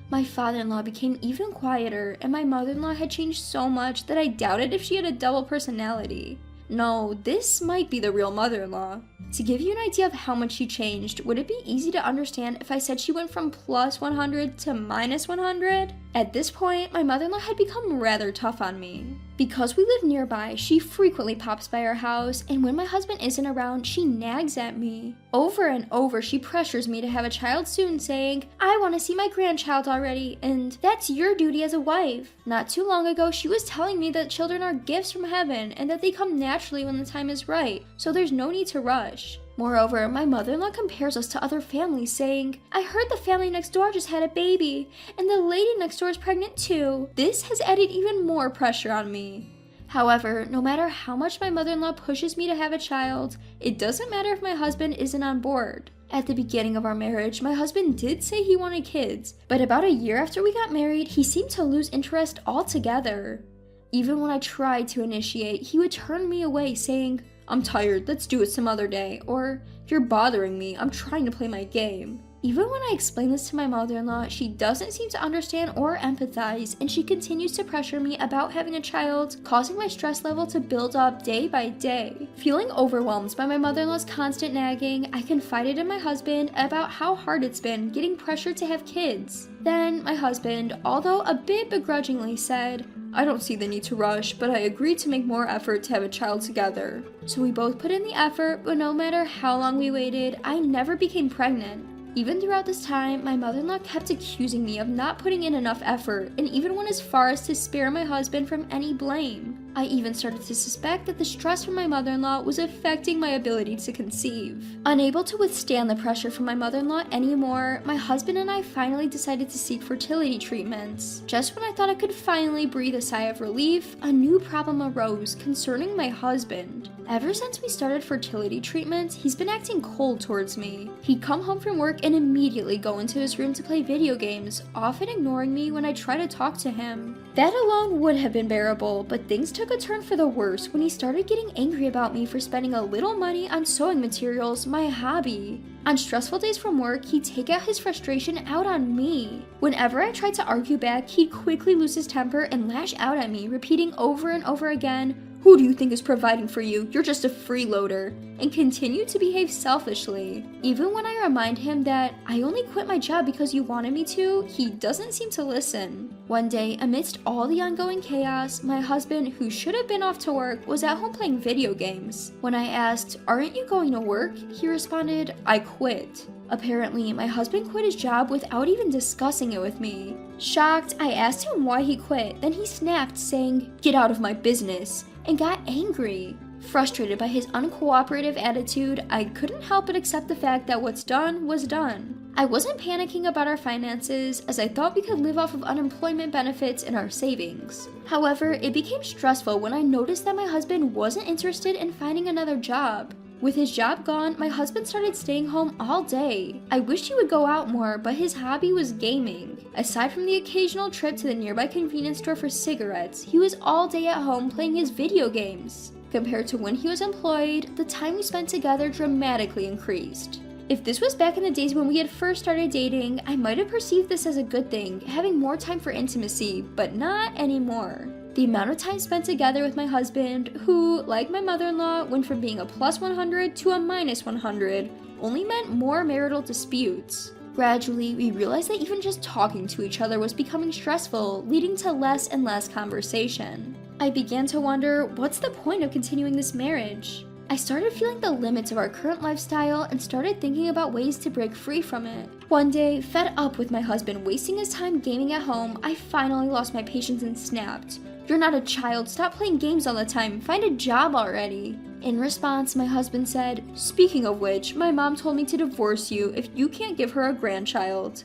A: My father-in-law became even quieter, and my mother-in-law had changed so much that I doubted if she had a double personality. No, this might be the real mother-in-law. To give you an idea of how much she changed, would it be easy to understand if I said she went from plus 100 to minus 100? At this point, my mother-in-law had become rather tough on me. Because we live nearby, she frequently pops by our house, and when my husband isn't around, she nags at me. Over and over, she pressures me to have a child soon, saying, "I want to see my grandchild already, and that's your duty as a wife." Not too long ago, she was telling me that children are gifts from heaven, and that they come naturally when the time is right, so there's no need to rush. Moreover, my mother-in-law compares us to other families, saying, "I heard the family next door just had a baby, and the lady next door is pregnant too." This has added even more pressure on me. However, no matter how much my mother-in-law pushes me to have a child, it doesn't matter if my husband isn't on board. At the beginning of our marriage, my husband did say he wanted kids, but about a year after we got married, he seemed to lose interest altogether. Even when I tried to initiate, he would turn me away, saying, "I'm tired, let's do it some other day," or "You're bothering me, I'm trying to play my game." Even when I explain this to my mother-in-law, she doesn't seem to understand or empathize, and she continues to pressure me about having a child, causing my stress level to build up day by day. Feeling overwhelmed by my mother-in-law's constant nagging, I confided in my husband about how hard it's been getting pressured to have kids. Then my husband, although a bit begrudgingly, said, "I don't see the need to rush, but I agreed to make more effort to have a child together." So we both put in the effort, but no matter how long we waited, I never became pregnant. Even throughout this time, my mother-in-law kept accusing me of not putting in enough effort, and even went as far as to spare my husband from any blame. I even started to suspect that the stress from my mother-in-law was affecting my ability to conceive. Unable to withstand the pressure from my mother-in-law anymore, my husband and I finally decided to seek fertility treatments. Just when I thought I could finally breathe a sigh of relief, a new problem arose concerning my husband. Ever since we started fertility treatments, he's been acting cold towards me. He'd come home from work and immediately go into his room to play video games, often ignoring me when I try to talk to him. That alone would have been bearable, but things took a turn for the worse when he started getting angry about me for spending a little money on sewing materials, my hobby. On stressful days from work, he'd take out his frustration out on me. Whenever I tried to argue back, he'd quickly lose his temper and lash out at me, repeating over and over again, "Who do you think is providing for you? You're just a freeloader," and continued to behave selfishly. Even when I remind him that I only quit my job because you wanted me to, he doesn't seem to listen. One day, amidst all the ongoing chaos, my husband, who should have been off to work, was at home playing video games. When I asked, "Aren't you going to work?" he responded, "I quit." Apparently, my husband quit his job without even discussing it with me. Shocked, I asked him why he quit, then he snapped, saying, "Get out of my business," and got angry. Frustrated by his uncooperative attitude, I couldn't help but accept the fact that what's done was done. I wasn't panicking about our finances, as I thought we could live off of unemployment benefits and our savings. However, it became stressful when I noticed that my husband wasn't interested in finding another job. With his job gone, my husband started staying home all day. I wished he would go out more, but his hobby was gaming. Aside from the occasional trip to the nearby convenience store for cigarettes, he was all day at home playing his video games. Compared to when he was employed, the time we spent together dramatically increased. If this was back in the days when we had first started dating, I might have perceived this as a good thing, having more time for intimacy, but not anymore. The amount of time spent together with my husband, who, like my mother-in-law, went from being a plus 100 to a minus 100, only meant more marital disputes. Gradually, we realized that even just talking to each other was becoming stressful, leading to less and less conversation. I began to wonder, what's the point of continuing this marriage? I started feeling the limits of our current lifestyle and started thinking about ways to break free from it. One day, fed up with my husband wasting his time gaming at home, I finally lost my patience and snapped, "You're not a child, stop playing games all the time, find a job already." In response, my husband said, "Speaking of which, my mom told me to divorce you if you can't give her a grandchild."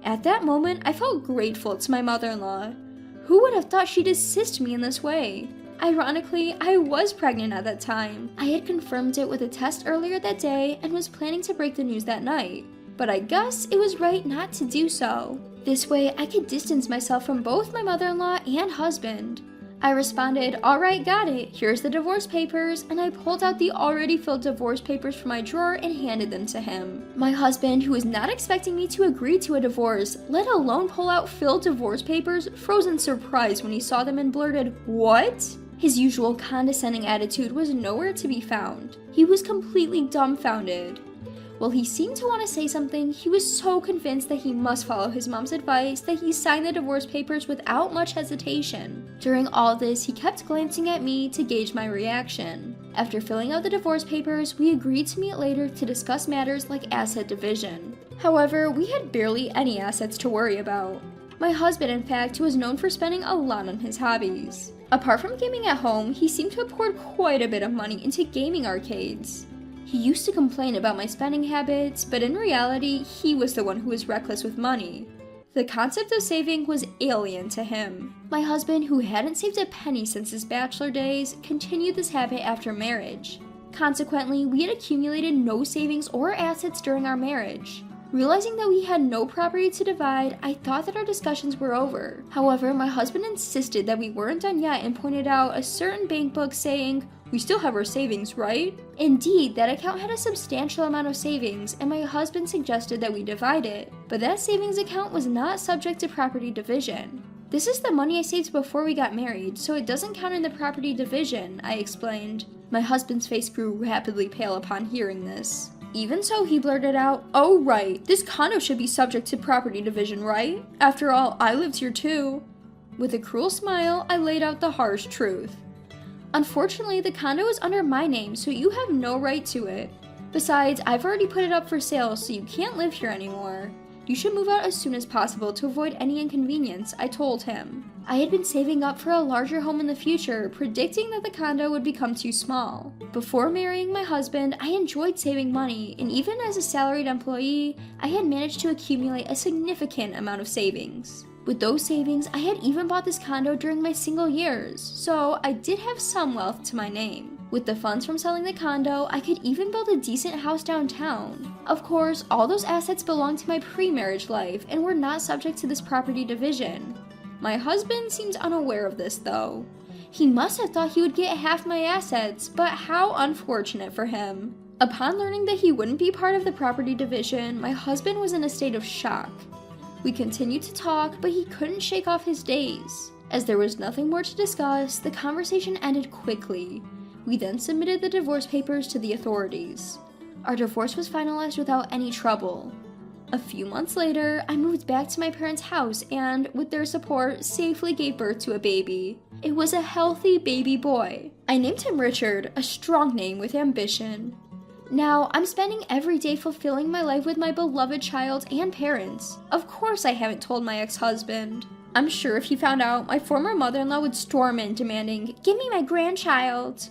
A: At that moment, I felt grateful to my mother-in-law. Who would have thought she'd assist me in this way? Ironically, I was pregnant at that time. I had confirmed it with a test earlier that day and was planning to break the news that night. But I guess it was right not to do so. This way, I could distance myself from both my mother-in-law and husband. I responded, "Alright, got it. Here's the divorce papers," and I pulled out the already filled divorce papers from my drawer and handed them to him. My husband, who was not expecting me to agree to a divorce, let alone pull out filled divorce papers, froze in surprise when he saw them and blurted, "What?" His usual condescending attitude was nowhere to be found. He was completely dumbfounded. While he seemed to want to say something, he was so convinced that he must follow his mom's advice that he signed the divorce papers without much hesitation. During all this, he kept glancing at me to gauge my reaction. After filling out the divorce papers, we agreed to meet later to discuss matters like asset division. However, we had barely any assets to worry about. My husband, in fact, was known for spending a lot on his hobbies. Apart from gaming at home, he seemed to have poured quite a bit of money into gaming arcades. He used to complain about my spending habits, but in reality, he was the one who was reckless with money. The concept of saving was alien to him. My husband, who hadn't saved a penny since his bachelor days, continued this habit after marriage. Consequently, we had accumulated no savings or assets during our marriage. Realizing that we had no property to divide, I thought that our discussions were over. However, my husband insisted that we weren't done yet and pointed out a certain bank book saying, "We still have our savings, right?" Indeed, that account had a substantial amount of savings, and my husband suggested that we divide it. But that savings account was not subject to property division. "This is the money I saved before we got married, so it doesn't count in the property division," I explained. My husband's face grew rapidly pale upon hearing this. Even so, he blurted out, "Oh right, this condo should be subject to property division, right? After all, I lived here too." With a cruel smile, I laid out the harsh truth. "Unfortunately, the condo is under my name, so you have no right to it. Besides, I've already put it up for sale, so you can't live here anymore. You should move out as soon as possible to avoid any inconvenience," I told him. I had been saving up for a larger home in the future, predicting that the condo would become too small. Before marrying my husband, I enjoyed saving money, and even as a salaried employee, I had managed to accumulate a significant amount of savings. With those savings, I had even bought this condo during my single years, so I did have some wealth to my name. With the funds from selling the condo, I could even build a decent house downtown. Of course, all those assets belonged to my pre-marriage life and were not subject to this property division. My husband seems unaware of this, though. He must have thought he would get half my assets, but how unfortunate for him. Upon learning that he wouldn't be part of the property division, my husband was in a state of shock. We continued to talk, but he couldn't shake off his daze. As there was nothing more to discuss, the conversation ended quickly. We then submitted the divorce papers to the authorities. Our divorce was finalized without any trouble. A few months later, I moved back to my parents' house and, with their support, safely gave birth to a baby. It was a healthy baby boy. I named him Richard, a strong name with ambition. Now, I'm spending every day fulfilling my life with my beloved child and parents. Of course I haven't told my ex-husband. I'm sure if he found out, my former mother-in-law would storm in demanding, "Give me my grandchild."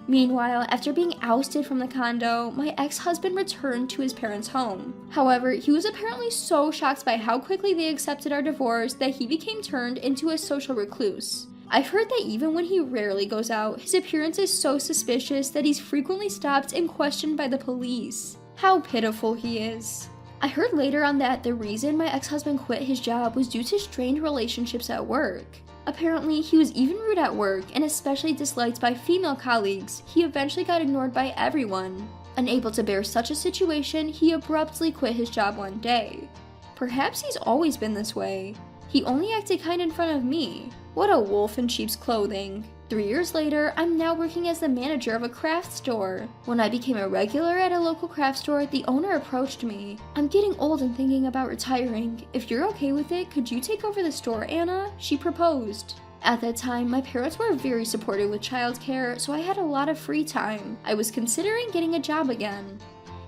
A: Meanwhile, after being ousted from the condo, my ex-husband returned to his parents' home. However, he was apparently so shocked by how quickly they accepted our divorce that he became turned into a social recluse. I've heard that even when he rarely goes out, his appearance is so suspicious that he's frequently stopped and questioned by the police. How pitiful he is. I heard later on that the reason my ex-husband quit his job was due to strained relationships at work. Apparently, he was even rude at work and especially disliked by female colleagues. He eventually got ignored by everyone. Unable to bear such a situation, he abruptly quit his job one day. Perhaps he's always been this way. He only acted kind in front of me. What a wolf in sheep's clothing. 3 years later, I'm now working as the manager of a craft store. When I became a regular at a local craft store, the owner approached me. "I'm getting old and thinking about retiring. If you're okay with it, could you take over the store, Anna?" she proposed. At that time, my parents were very supportive with childcare, so I had a lot of free time. I was considering getting a job again.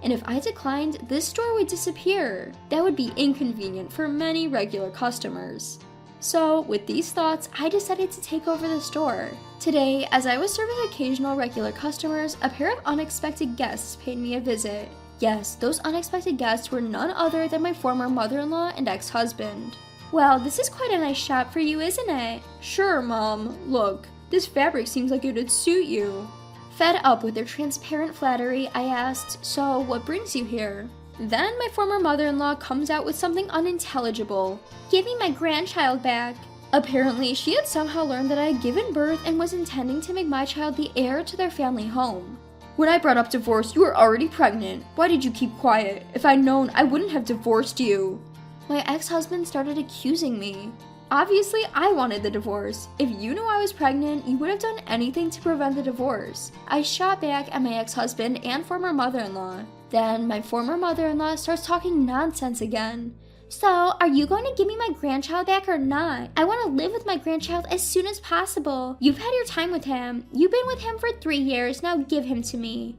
A: And if I declined, this store would disappear. That would be inconvenient for many regular customers. So, with these thoughts, I decided to take over the store. Today, as I was serving occasional regular customers, a pair of unexpected guests paid me a visit. Yes, those unexpected guests were none other than my former mother-in-law and ex-husband. "Well, this is quite a nice shop for you, isn't it?" "Sure, Mom. Look, this fabric seems like it would suit you." Fed up with their transparent flattery, I asked, "So, what brings you here?" Then my former mother-in-law comes out with something unintelligible. "Give me my grandchild back." Apparently, she had somehow learned that I had given birth and was intending to make my child the heir to their family home. "When I brought up divorce, you were already pregnant. Why did you keep quiet? If I'd known, I wouldn't have divorced you." My ex-husband started accusing me. Obviously, I wanted the divorce. If you knew I was pregnant, you would have done anything to prevent the divorce. I shot back at my ex-husband and former mother-in-law. Then my former mother-in-law starts talking nonsense again. "So, are you going to give me my grandchild back or not? I want to live with my grandchild as soon as possible. You've had your time with him. You've been with him for 3 years. Now give him to me."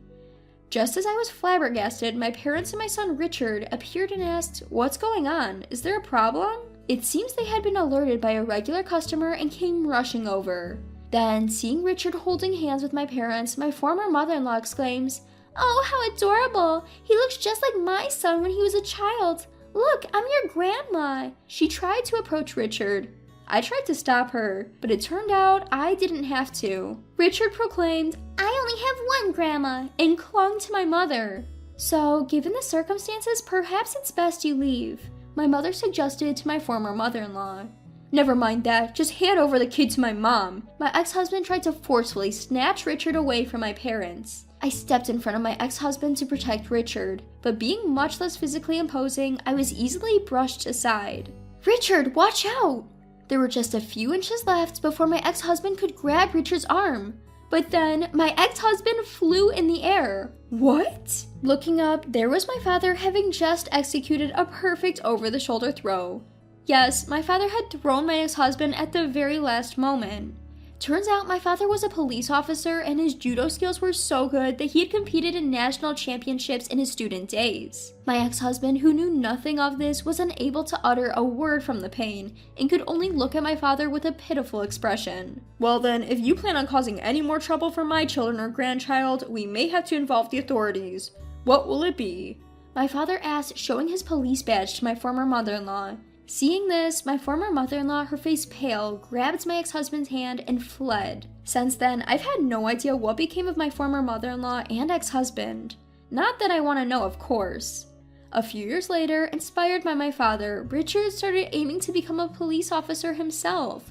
A: Just as I was flabbergasted, my parents and my son Richard appeared and asked, "What's going on? Is there a problem?" It seems they had been alerted by a regular customer and came rushing over. Then, seeing Richard holding hands with my parents, my former mother-in-law exclaims, "Oh, how adorable! He looks just like my son when he was a child. Look, I'm your grandma." She tried to approach Richard. I tried to stop her, but it turned out I didn't have to. Richard proclaimed, "I only have one grandma," and clung to my mother. So, given the circumstances, perhaps it's best you leave, my mother suggested to my former mother-in-law. Never mind that, just hand over the kid to my mom. My ex-husband tried to forcefully snatch Richard away from my parents. I stepped in front of my ex-husband to protect Richard, but being much less physically imposing, I was easily brushed aside. Richard, watch out! There were just a few inches left before my ex-husband could grab Richard's arm. But then, my ex-husband flew in the air. What? Looking up, there was my father having just executed a perfect over-the-shoulder throw. Yes, my father had thrown my ex-husband at the very last moment. Turns out my father was a police officer and his judo skills were so good that he had competed in national championships in his student days. My ex-husband, who knew nothing of this, was unable to utter a word from the pain and could only look at my father with a pitiful expression. Well then, if you plan on causing any more trouble for my children or grandchild, we may have to involve the authorities. What will it be? My father asked, showing his police badge to my former mother-in-law. Seeing this, my former mother-in-law, her face pale, grabbed my ex-husband's hand and fled. Since then, I've had no idea what became of my former mother-in-law and ex-husband. Not that I want to know, of course. A few years later, inspired by my father, Richard started aiming to become a police officer himself.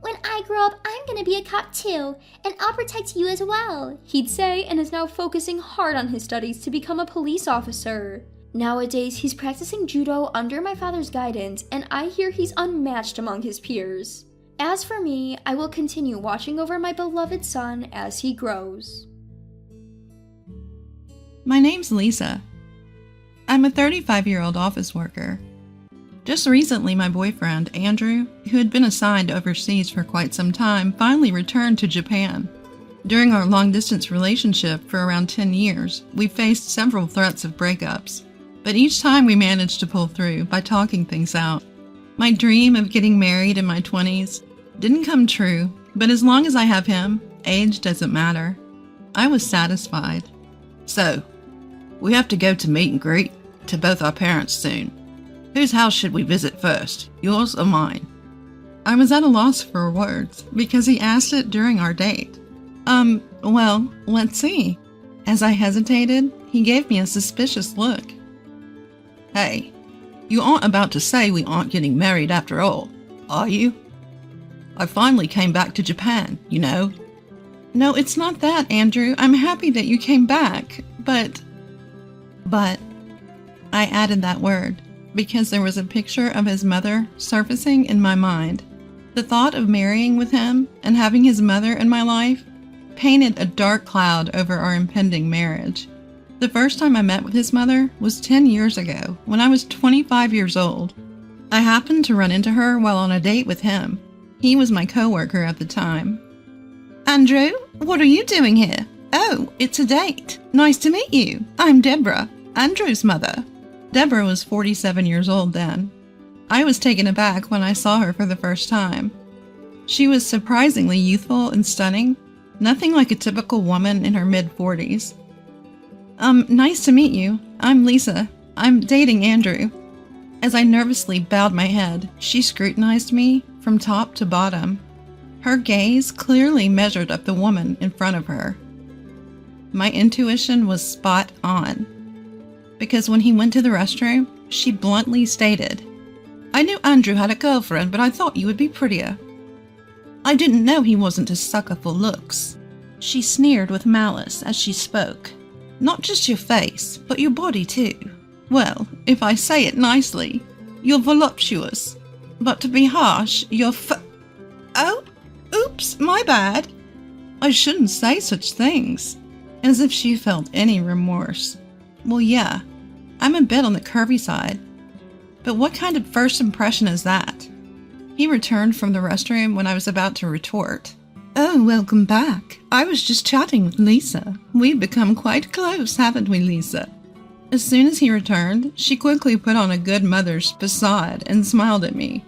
A: "When I grow up, I'm gonna be a cop too, and I'll protect you as well," he'd say, and is now focusing hard on his studies to become a police officer. Nowadays, he's practicing judo under my father's guidance, and I hear he's unmatched among his peers. As for me, I will continue watching over my beloved son as he grows.
D: My name's Lisa. I'm a 35-year-old office worker. Just recently, my boyfriend, Andrew, who had been assigned overseas for quite some time, finally returned to Japan. During our long-distance relationship for around 10 years, we faced several threats of breakups. But each time we managed to pull through by talking things out. My dream of getting married in my 20s didn't come true, but as long as I have him, age doesn't matter. I was satisfied.
E: So, we have to go to meet and greet to both our parents soon. Whose house should we visit first, yours or mine?
D: I was at a loss for words because he asked it during our date. Well, let's see. As I hesitated, he gave me a suspicious look.
E: Hey, you aren't about to say we aren't getting married after all, are you? I finally came back to Japan, you know.
D: No, it's not that, Andrew. I'm happy that you came back, but I added that word because there was a picture of his mother surfacing in my mind. The thought of marrying with him and having his mother in my life painted a dark cloud over our impending marriage. The first time I met with his mother was 10 years ago, when I was 25 years old. I happened to run into her while on a date with him. He was my coworker at the time.
E: Andrew, what are you doing here? Oh, it's a date. Nice to meet you. I'm Deborah, Andrew's mother.
D: Deborah was 47 years old then. I was taken aback when I saw her for the first time. She was surprisingly youthful and stunning, nothing like a typical woman in her mid-40s. Nice to meet you. I'm Lisa. I'm dating Andrew. As I nervously bowed my head, she scrutinized me from top to bottom. Her gaze clearly measured up the woman in front of her. My intuition was spot on. Because when he went to the restroom, she bluntly stated,
E: I knew Andrew had a girlfriend, but I thought you would be prettier. I didn't know he wasn't a sucker for looks. She sneered with malice as she spoke. Not just your face, but your body too. Well, if I say it nicely, you're voluptuous. But to be harsh, you're Oh, oops, my bad. I shouldn't say such things.
D: As if she felt any remorse. Well, yeah, I'm a bit on the curvy side. But what kind of first impression is that? He returned from the restroom when I was about to retort.
E: Oh, welcome back. I was just chatting with Lisa. We've become quite close, haven't we, Lisa?
D: As soon as he returned, she quickly put on a good mother's facade and smiled at me.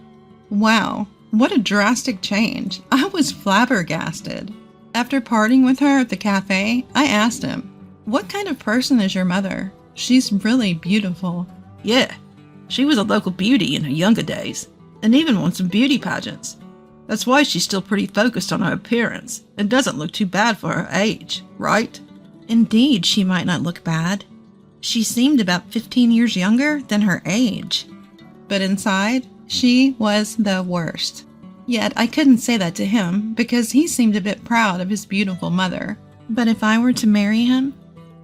D: Wow, what a drastic change. I was flabbergasted. After parting with her at the cafe, I asked him, "What kind of person is your mother? She's really beautiful."
E: Yeah, she was a local beauty in her younger days, and even won some beauty pageants. That's why she's still pretty focused on her appearance, and doesn't look too bad for her age, right?
D: Indeed, she might not look bad.
E: She seemed about 15 years younger than her age.
D: But inside, she was the worst. Yet I couldn't say that to him because he seemed a bit proud of his beautiful mother. But if I were to marry him,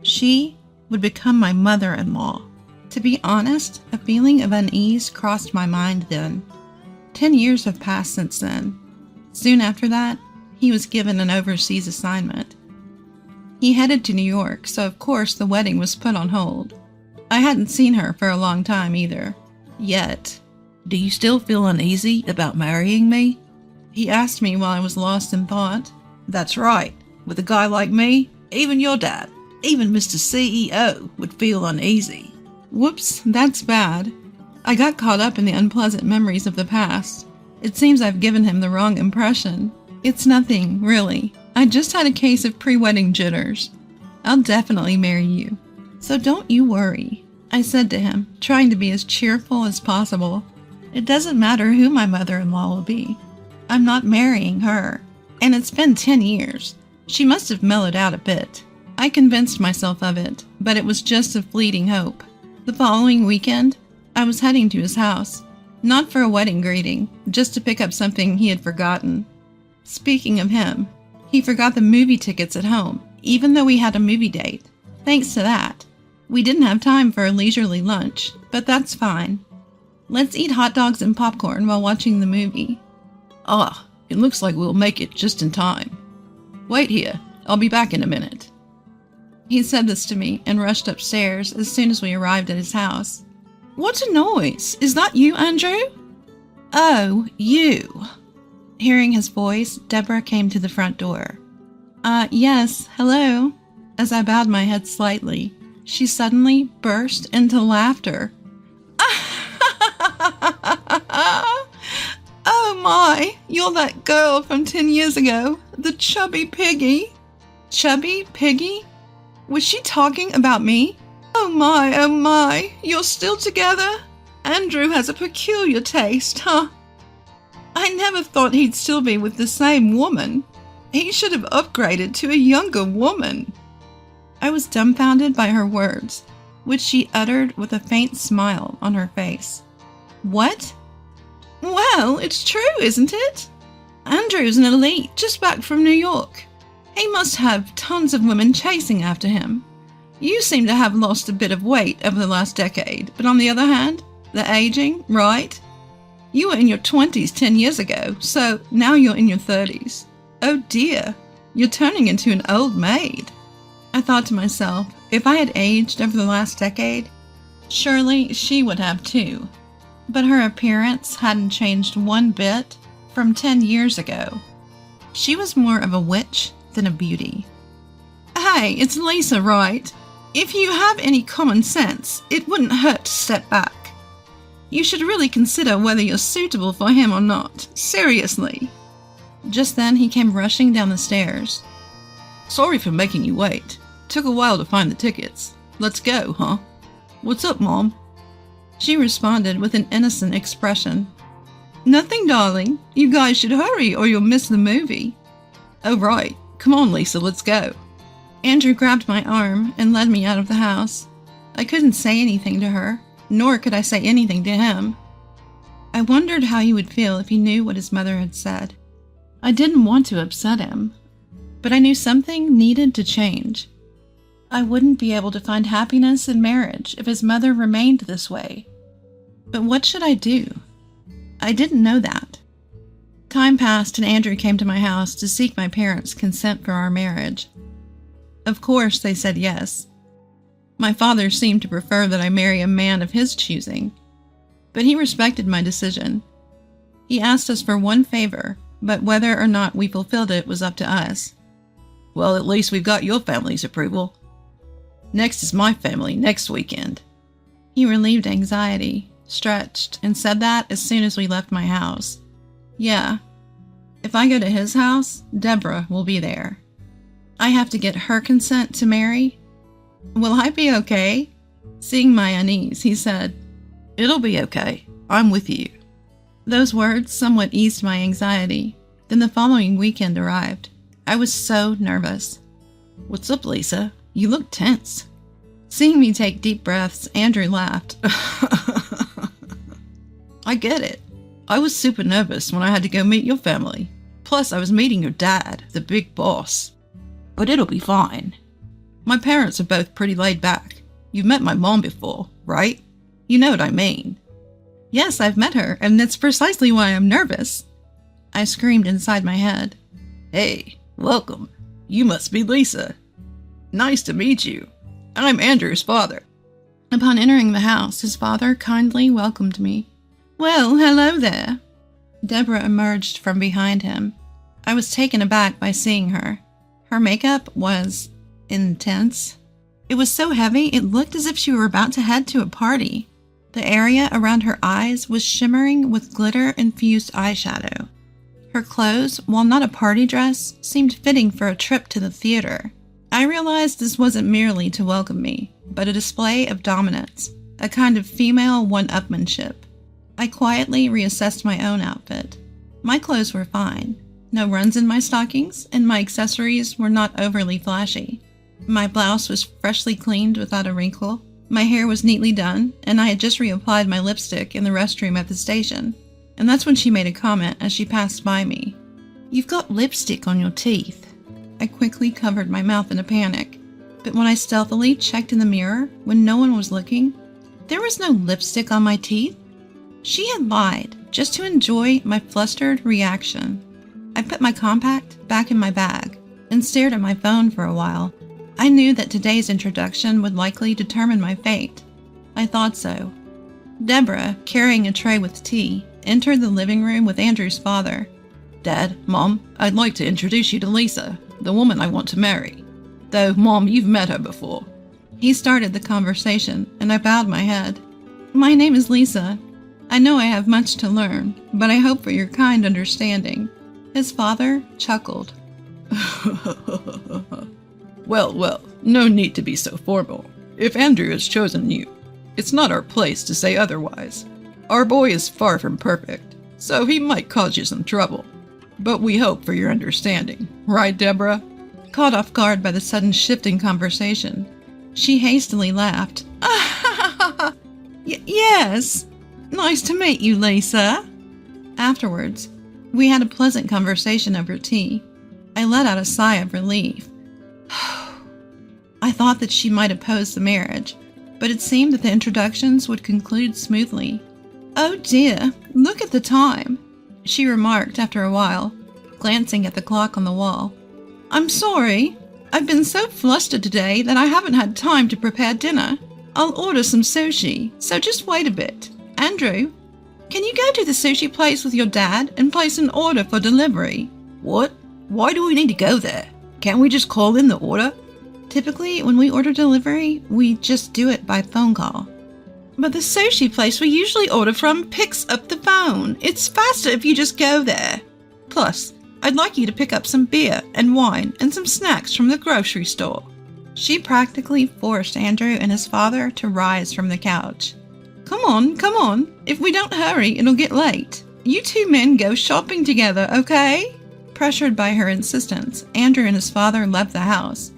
D: she would become my mother-in-law. To be honest, a feeling of unease crossed my mind then. 10 years have passed since then. Soon after that, he was given an overseas assignment. He headed to New York, so of course the wedding was put on hold. I hadn't seen her for a long time either. Yet.
E: Do you still feel uneasy about marrying me?
D: He asked me while I was lost in thought.
E: That's right. With a guy like me, even your dad, even Mr. CEO would feel uneasy.
D: Whoops, that's bad. I got caught up in the unpleasant memories of the past. It seems I've given him the wrong impression. It's nothing, really. I just had a case of pre-wedding jitters. I'll definitely marry you. So don't you worry, I said to him, trying to be as cheerful as possible. It doesn't matter who my mother-in-law will be. I'm not marrying her. And it's been 10 years. She must have mellowed out a bit. I convinced myself of it, but it was just a fleeting hope. The following weekend, I was heading to his house. Not for a wedding greeting, just to pick up something he had forgotten. Speaking of him, he forgot the movie tickets at home, even though we had a movie date. Thanks to that, we didn't have time for a leisurely lunch, but that's fine. Let's eat hot dogs and popcorn while watching the movie.
E: Ah, it looks like we'll make it just in time. Wait here, I'll be back in a minute.
D: He said this to me and rushed upstairs as soon as we arrived at his house.
E: What a noise! Is that you, Andrew?
D: Oh, you. Hearing his voice, Deborah came to the front door. Yes, hello. As I bowed my head slightly, she suddenly burst into laughter. Oh my, you're that girl from 10 years ago, the chubby piggy. Chubby piggy? Was she talking about me? Oh my, you're still together? Andrew has a peculiar taste, huh? I never thought he'd still be with the same woman. He should have upgraded to a younger woman. I was dumbfounded by her words, which she uttered with a faint smile on her face. What? Well, it's true, isn't it? Andrew's an elite, just back from New York. He must have tons of women chasing after him. You seem to have lost a bit of weight over the last decade, but on the other hand, the aging, right? You were in your 20s 10 years ago, so now you're in your 30s. Oh dear, you're turning into an old maid. I thought to myself, if I had aged over the last decade, surely she would have too. But her appearance hadn't changed one bit from 10 years ago. She was more of a witch than a beauty. Hey, it's Lisa, right? If you have any common sense, it wouldn't hurt to step back. You should really consider whether you're suitable for him or not. Seriously. Just then he came rushing down the stairs.
E: Sorry for making you wait. Took a while to find the tickets. Let's go, huh? What's up, Mom?
D: She responded with an innocent expression. Nothing, darling. You guys should hurry or you'll miss the movie.
E: Oh, right. Come on, Lisa, let's go.
D: Andrew grabbed my arm and led me out of the house. I couldn't say anything to her, nor could I say anything to him. I wondered how he would feel if he knew what his mother had said. I didn't want to upset him, but I knew something needed to change. I wouldn't be able to find happiness in marriage if his mother remained this way. But what should I do? I didn't know that. Time passed and Andrew came to my house to seek my parents' consent for our marriage. Of course, they said yes. My father seemed to prefer that I marry a man of his choosing, but he respected my decision. He asked us for one favor, but whether or not we fulfilled it was up to us.
E: Well, at least we've got your family's approval. Next is my family next weekend.
D: He relieved anxiety, stretched, and said that as soon as we left my house. Yeah, if I go to his house, Deborah will be there. I have to get her consent to marry. Will I be okay? Seeing my unease, he said,
E: It'll be okay. I'm with you.
D: Those words somewhat eased my anxiety. Then the following weekend arrived. I was so nervous.
E: What's up, Lisa? You look tense.
D: Seeing me take deep breaths, Andrew laughed.
E: I get it. I was super nervous when I had to go meet your family. Plus, I was meeting your dad, the big boss. But it'll be fine. My parents are both pretty laid back. You've met my mom before, right? You know what I mean.
D: Yes, I've met her, and that's precisely why I'm nervous. I screamed inside my head.
E: Hey, welcome. You must be Lisa. Nice to meet you. I'm Andrew's father.
D: Upon entering the house, his father kindly welcomed me. Well, hello there. Deborah emerged from behind him. I was taken aback by seeing her. Her makeup was intense. It was so heavy it looked as if she were about to head to a party. The area around her eyes was shimmering with glitter-infused eyeshadow. Her clothes, while not a party dress, seemed fitting for a trip to the theater. I realized this wasn't merely to welcome me, but a display of dominance, a kind of female one-upmanship. I quietly reassessed my own outfit. My clothes were fine. No runs in my stockings, and my accessories were not overly flashy. My blouse was freshly cleaned without a wrinkle. My hair was neatly done, and I had just reapplied my lipstick in the restroom at the station. And that's when she made a comment as she passed by me.
E: You've got lipstick on your teeth.
D: I quickly covered my mouth in a panic, but when I stealthily checked in the mirror when no one was looking, there was no lipstick on my teeth. She had lied just to enjoy my flustered reaction. I put my compact back in my bag and stared at my phone for a while. I knew that today's introduction would likely determine my fate. I thought so. Deborah, carrying a tray with tea, entered the living room with Andrew's father.
E: Dad, Mom, I'd like to introduce you to Lisa, the woman I want to marry. Though, Mom, you've met her before.
D: He started the conversation, and I bowed my head. My name is Lisa. I know I have much to learn, but I hope for your kind understanding. His father chuckled.
E: Well, no need to be so formal. If Andrew has chosen you, it's not our place to say otherwise. Our boy is far from perfect, so he might cause you some trouble. But we hope for your understanding, right, Deborah?
D: Caught off guard by the sudden shift in conversation, she hastily laughed. Yes. Nice to meet you, Lisa. Afterwards, we had a pleasant conversation over tea. I let out a sigh of relief. I thought that she might oppose the marriage, but it seemed that the introductions would conclude smoothly. Oh dear, look at the time, she remarked after a while, glancing at the clock on the wall. I'm sorry. I've been so flustered today that I haven't had time to prepare dinner. I'll order some sushi, so just wait a bit. Andrew, can you go to the sushi place with your dad and place an order for delivery?
E: What? Why do we need to go there? Can't we just call in the order?
D: Typically, when we order delivery, we just do it by phone call. But the sushi place we usually order from picks up the phone. It's faster if you just go there. Plus, I'd like you to pick up some beer and wine and some snacks from the grocery store. She practically forced Andrew and his father to rise from the couch. Come on. If we don't hurry, it'll get late. You two men go shopping together, okay? Pressured by her insistence, Andrew and his father left the house.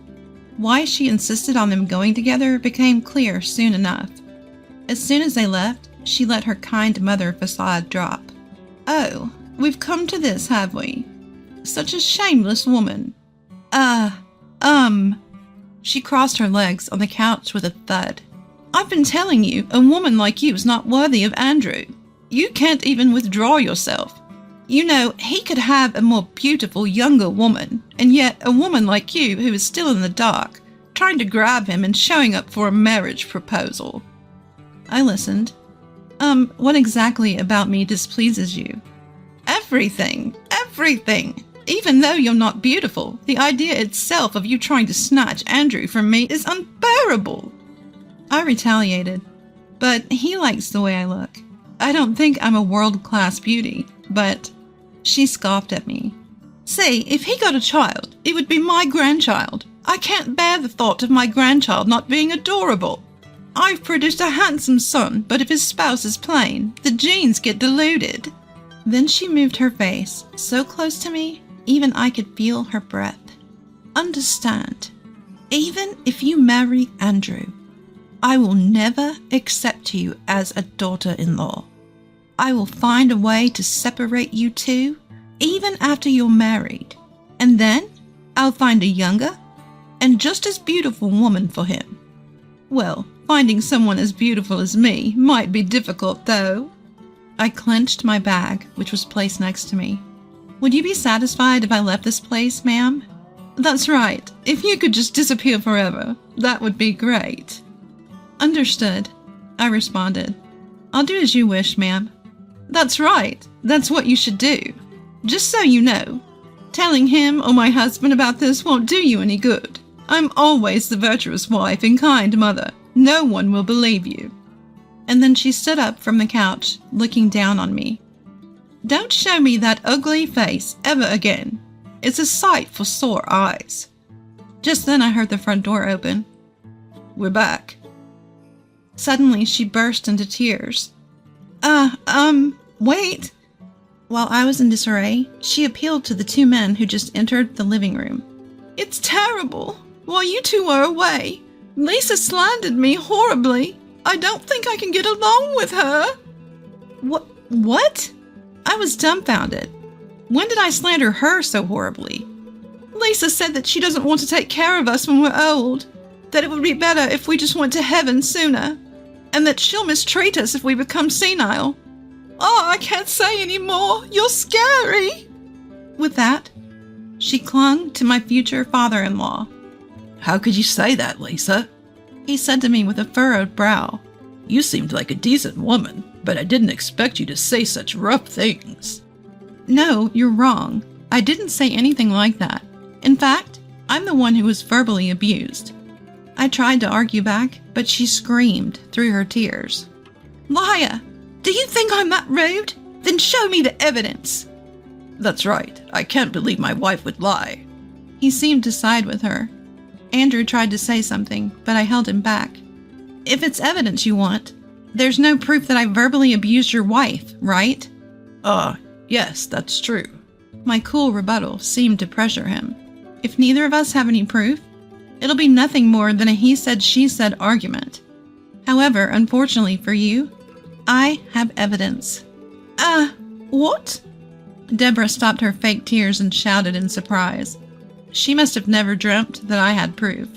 D: Why she insisted on them going together became clear soon enough. As soon as they left, she let her kind mother facade drop. Oh, we've come to this, have we? Such a shameless woman. She crossed her legs on the couch with a thud. I've been telling you, a woman like you is not worthy of Andrew. You can't even withdraw yourself. You know, he could have a more beautiful, younger woman, and yet a woman like you who is still in the dark, trying to grab him and showing up for a marriage proposal. I listened. What exactly about me displeases you? Everything. Even though you're not beautiful, the idea itself of you trying to snatch Andrew from me is unbearable. I retaliated, but he likes the way I look. I don't think I'm a world-class beauty, but she scoffed at me. See, if he got a child, it would be my grandchild. I can't bear the thought of my grandchild not being adorable. I've produced a handsome son, but if his spouse is plain, the genes get diluted. Then she moved her face so close to me, even I could feel her breath. Understand, even if you marry Andrew,
E: I will never accept you as a daughter-in-law. I will find a way to separate you two, even after you're married. And then I'll find a younger and just as beautiful woman for him. Well, finding someone as beautiful as me might be difficult, though. I clenched my bag, which was placed next to me. Would you be satisfied if I left this place, ma'am? That's right. If you could just disappear forever, that would be great. Understood, I responded. I'll do as you wish, ma'am. That's right. That's what you should do. Just so you know, telling him or my husband about this won't do you any good. I'm always the virtuous wife and kind mother. No one will believe you. And then she stood up from the couch, looking down on me. Don't show me that ugly face ever again. It's a sight for sore eyes. Just then I heard the front door open. We're back. Suddenly she burst into tears. Wait. While I was in disarray, she appealed to the two men who just entered the living room. It's terrible. While you two were away, Lisa slandered me horribly. I don't think I can get along with her. What? I was dumbfounded. When did I slander her so horribly? Lisa said that she doesn't want to take care of us when we're old, that it would be better if we just went to heaven sooner, and that she'll mistreat us if we become senile. Oh, I can't say any more. You're scary. With that, she clung to my future father-in-law.
F: How could you say that, Lisa?
E: He said to me with a furrowed brow.
F: You seemed like a decent woman, but I didn't expect you to say such rough things.
E: No, you're wrong. I didn't say anything like that. In fact, I'm the one who was verbally abused. I tried to argue back, but she screamed through her tears. Liar! Do you think I'm that rude? Then show me the evidence.
F: That's right. I can't believe my wife would lie.
E: He seemed to side with her. Andrew tried to say something, but I held him back. If it's evidence you want, there's no proof that I verbally abused your wife, right?
F: Yes, that's true.
E: My cool rebuttal seemed to pressure him. If neither of us have any proof, it'll be nothing more than a he said, she said argument. However, unfortunately for you, I have evidence. What? Deborah stopped her fake tears and shouted in surprise. She must have never dreamt that I had proof.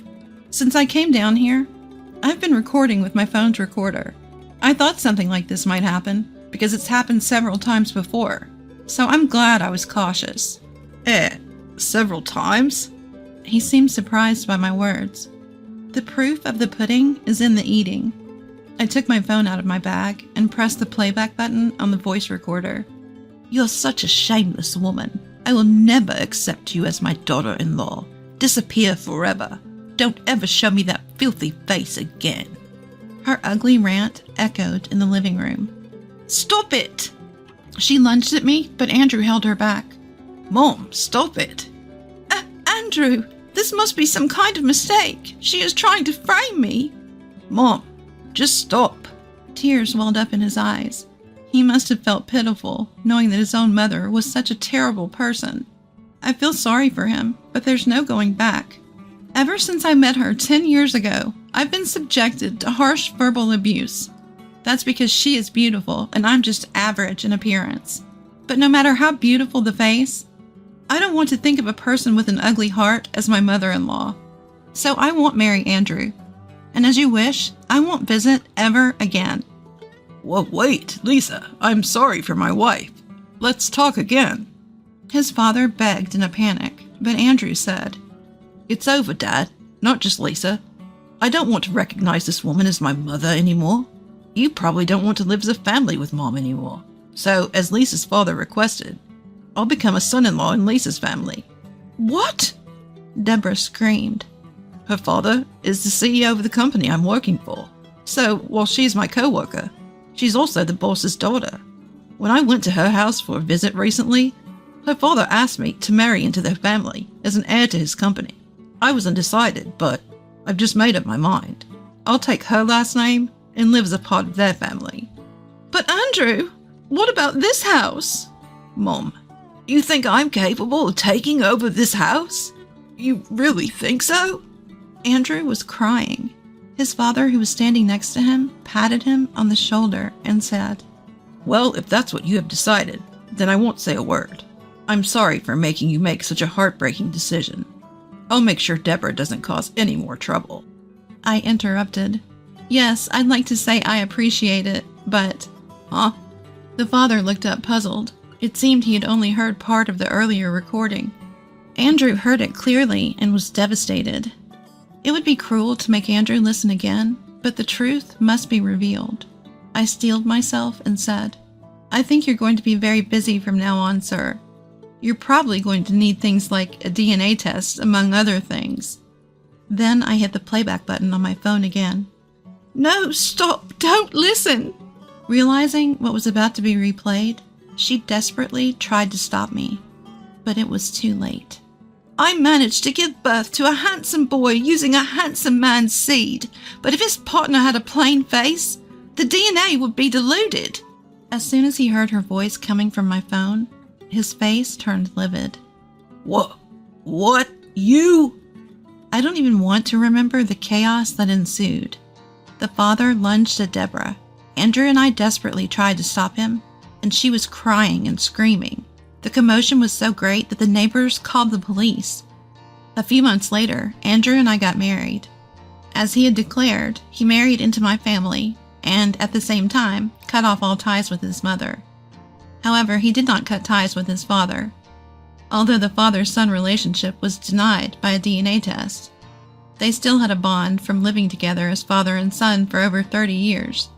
E: Since I came down here, I've been recording with my phone's recorder. I thought something like this might happen, because it's happened several times before, so I'm glad I was cautious.
F: Several times?
E: He seemed surprised by my words. The proof of the pudding is in the eating. I took my phone out of my bag and pressed the playback button on the voice recorder.
F: You're such a shameless woman. I will never accept you as my daughter-in-law. Disappear forever. Don't ever show me that filthy face again.
E: Her ugly rant echoed in the living room.
F: Stop it!
E: She lunged at me, but Andrew held her back.
F: Mom, stop it.
E: Andrew, this must be some kind of mistake. She is trying to frame me.
F: Mom, just stop.
E: Tears welled up in his eyes. He must have felt pitiful, knowing that his own mother was such a terrible person. I feel sorry for him, but there's no going back. Ever since I met her 10 years ago, I've been subjected to harsh verbal abuse. That's because she is beautiful and I'm just average in appearance. But no matter how beautiful the face, I don't want to think of a person with an ugly heart as my mother-in-law. So I won't marry Andrew. And as you wish, I won't visit ever again.
F: Well, wait, Lisa, I'm sorry for my wife. Let's talk again.
E: His father begged in a panic, but Andrew said,
F: It's over, Dad. Not just Lisa. I don't want to recognize this woman as my mother anymore. You probably don't want to live as a family with Mom anymore. So, as Lisa's father requested, I'll become a son-in-law in Lisa's family.
E: What? Deborah screamed.
F: Her father is the CEO of the company I'm working for. So, while she's my co-worker, she's also the boss's daughter. When I went to her house for a visit recently, her father asked me to marry into their family as an heir to his company. I was undecided, but I've just made up my mind. I'll take her last name and live as a part of their family.
E: But Andrew, what about this house?
F: Mom, you think I'm capable of taking over this house? You really think so?
E: Andrew was crying. His father, who was standing next to him, patted him on the shoulder and said,
F: "Well, if that's what you have decided, then I won't say a word. I'm sorry for making you make such a heartbreaking decision. I'll make sure Deborah doesn't cause any more trouble."
E: I interrupted. "Yes, I'd like to say I appreciate it, but..."
F: "Huh?"
E: The father looked up puzzled. It seemed he had only heard part of the earlier recording. Andrew heard it clearly and was devastated. It would be cruel to make Andrew listen again, but the truth must be revealed. I steeled myself and said, "I think you're going to be very busy from now on, sir. You're probably going to need things like a DNA test, among other things." Then I hit the playback button on my phone again.
F: "No, stop! Don't listen!"
E: Realizing what was about to be replayed, she desperately tried to stop me, but it was too late.
F: "I managed to give birth to a handsome boy using a handsome man's seed, but if his partner had a plain face, the DNA would be diluted."
E: As soon as he heard her voice coming from my phone, his face turned livid.
F: What? You?
E: I don't even want to remember the chaos that ensued. The father lunged at Deborah. Andrew and I desperately tried to stop him, and she was crying and screaming. The commotion was so great that the neighbors called the police. A few months later, Andrew and I got married. As he had declared, he married into my family and, at the same time, cut off all ties with his mother. However, he did not cut ties with his father, although the father-son relationship was denied by a DNA test. They still had a bond from living together as father and son for over 30 years.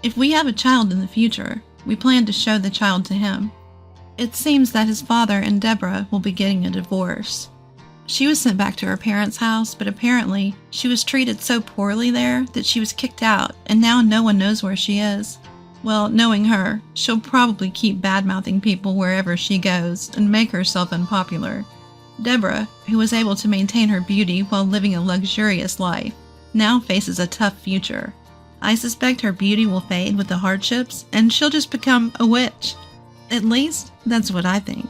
E: If we have a child in the future, we plan to show the child to him. It seems that his father and Deborah will be getting a divorce. She was sent back to her parents' house, but apparently she was treated so poorly there that she was kicked out, and now no one knows where she is. Well, knowing her, she'll probably keep bad-mouthing people wherever she goes and make herself unpopular. Deborah, who was able to maintain her beauty while living a luxurious life, now faces a tough future. I suspect her beauty will fade with the hardships, and she'll just become a witch. At least, that's what I think.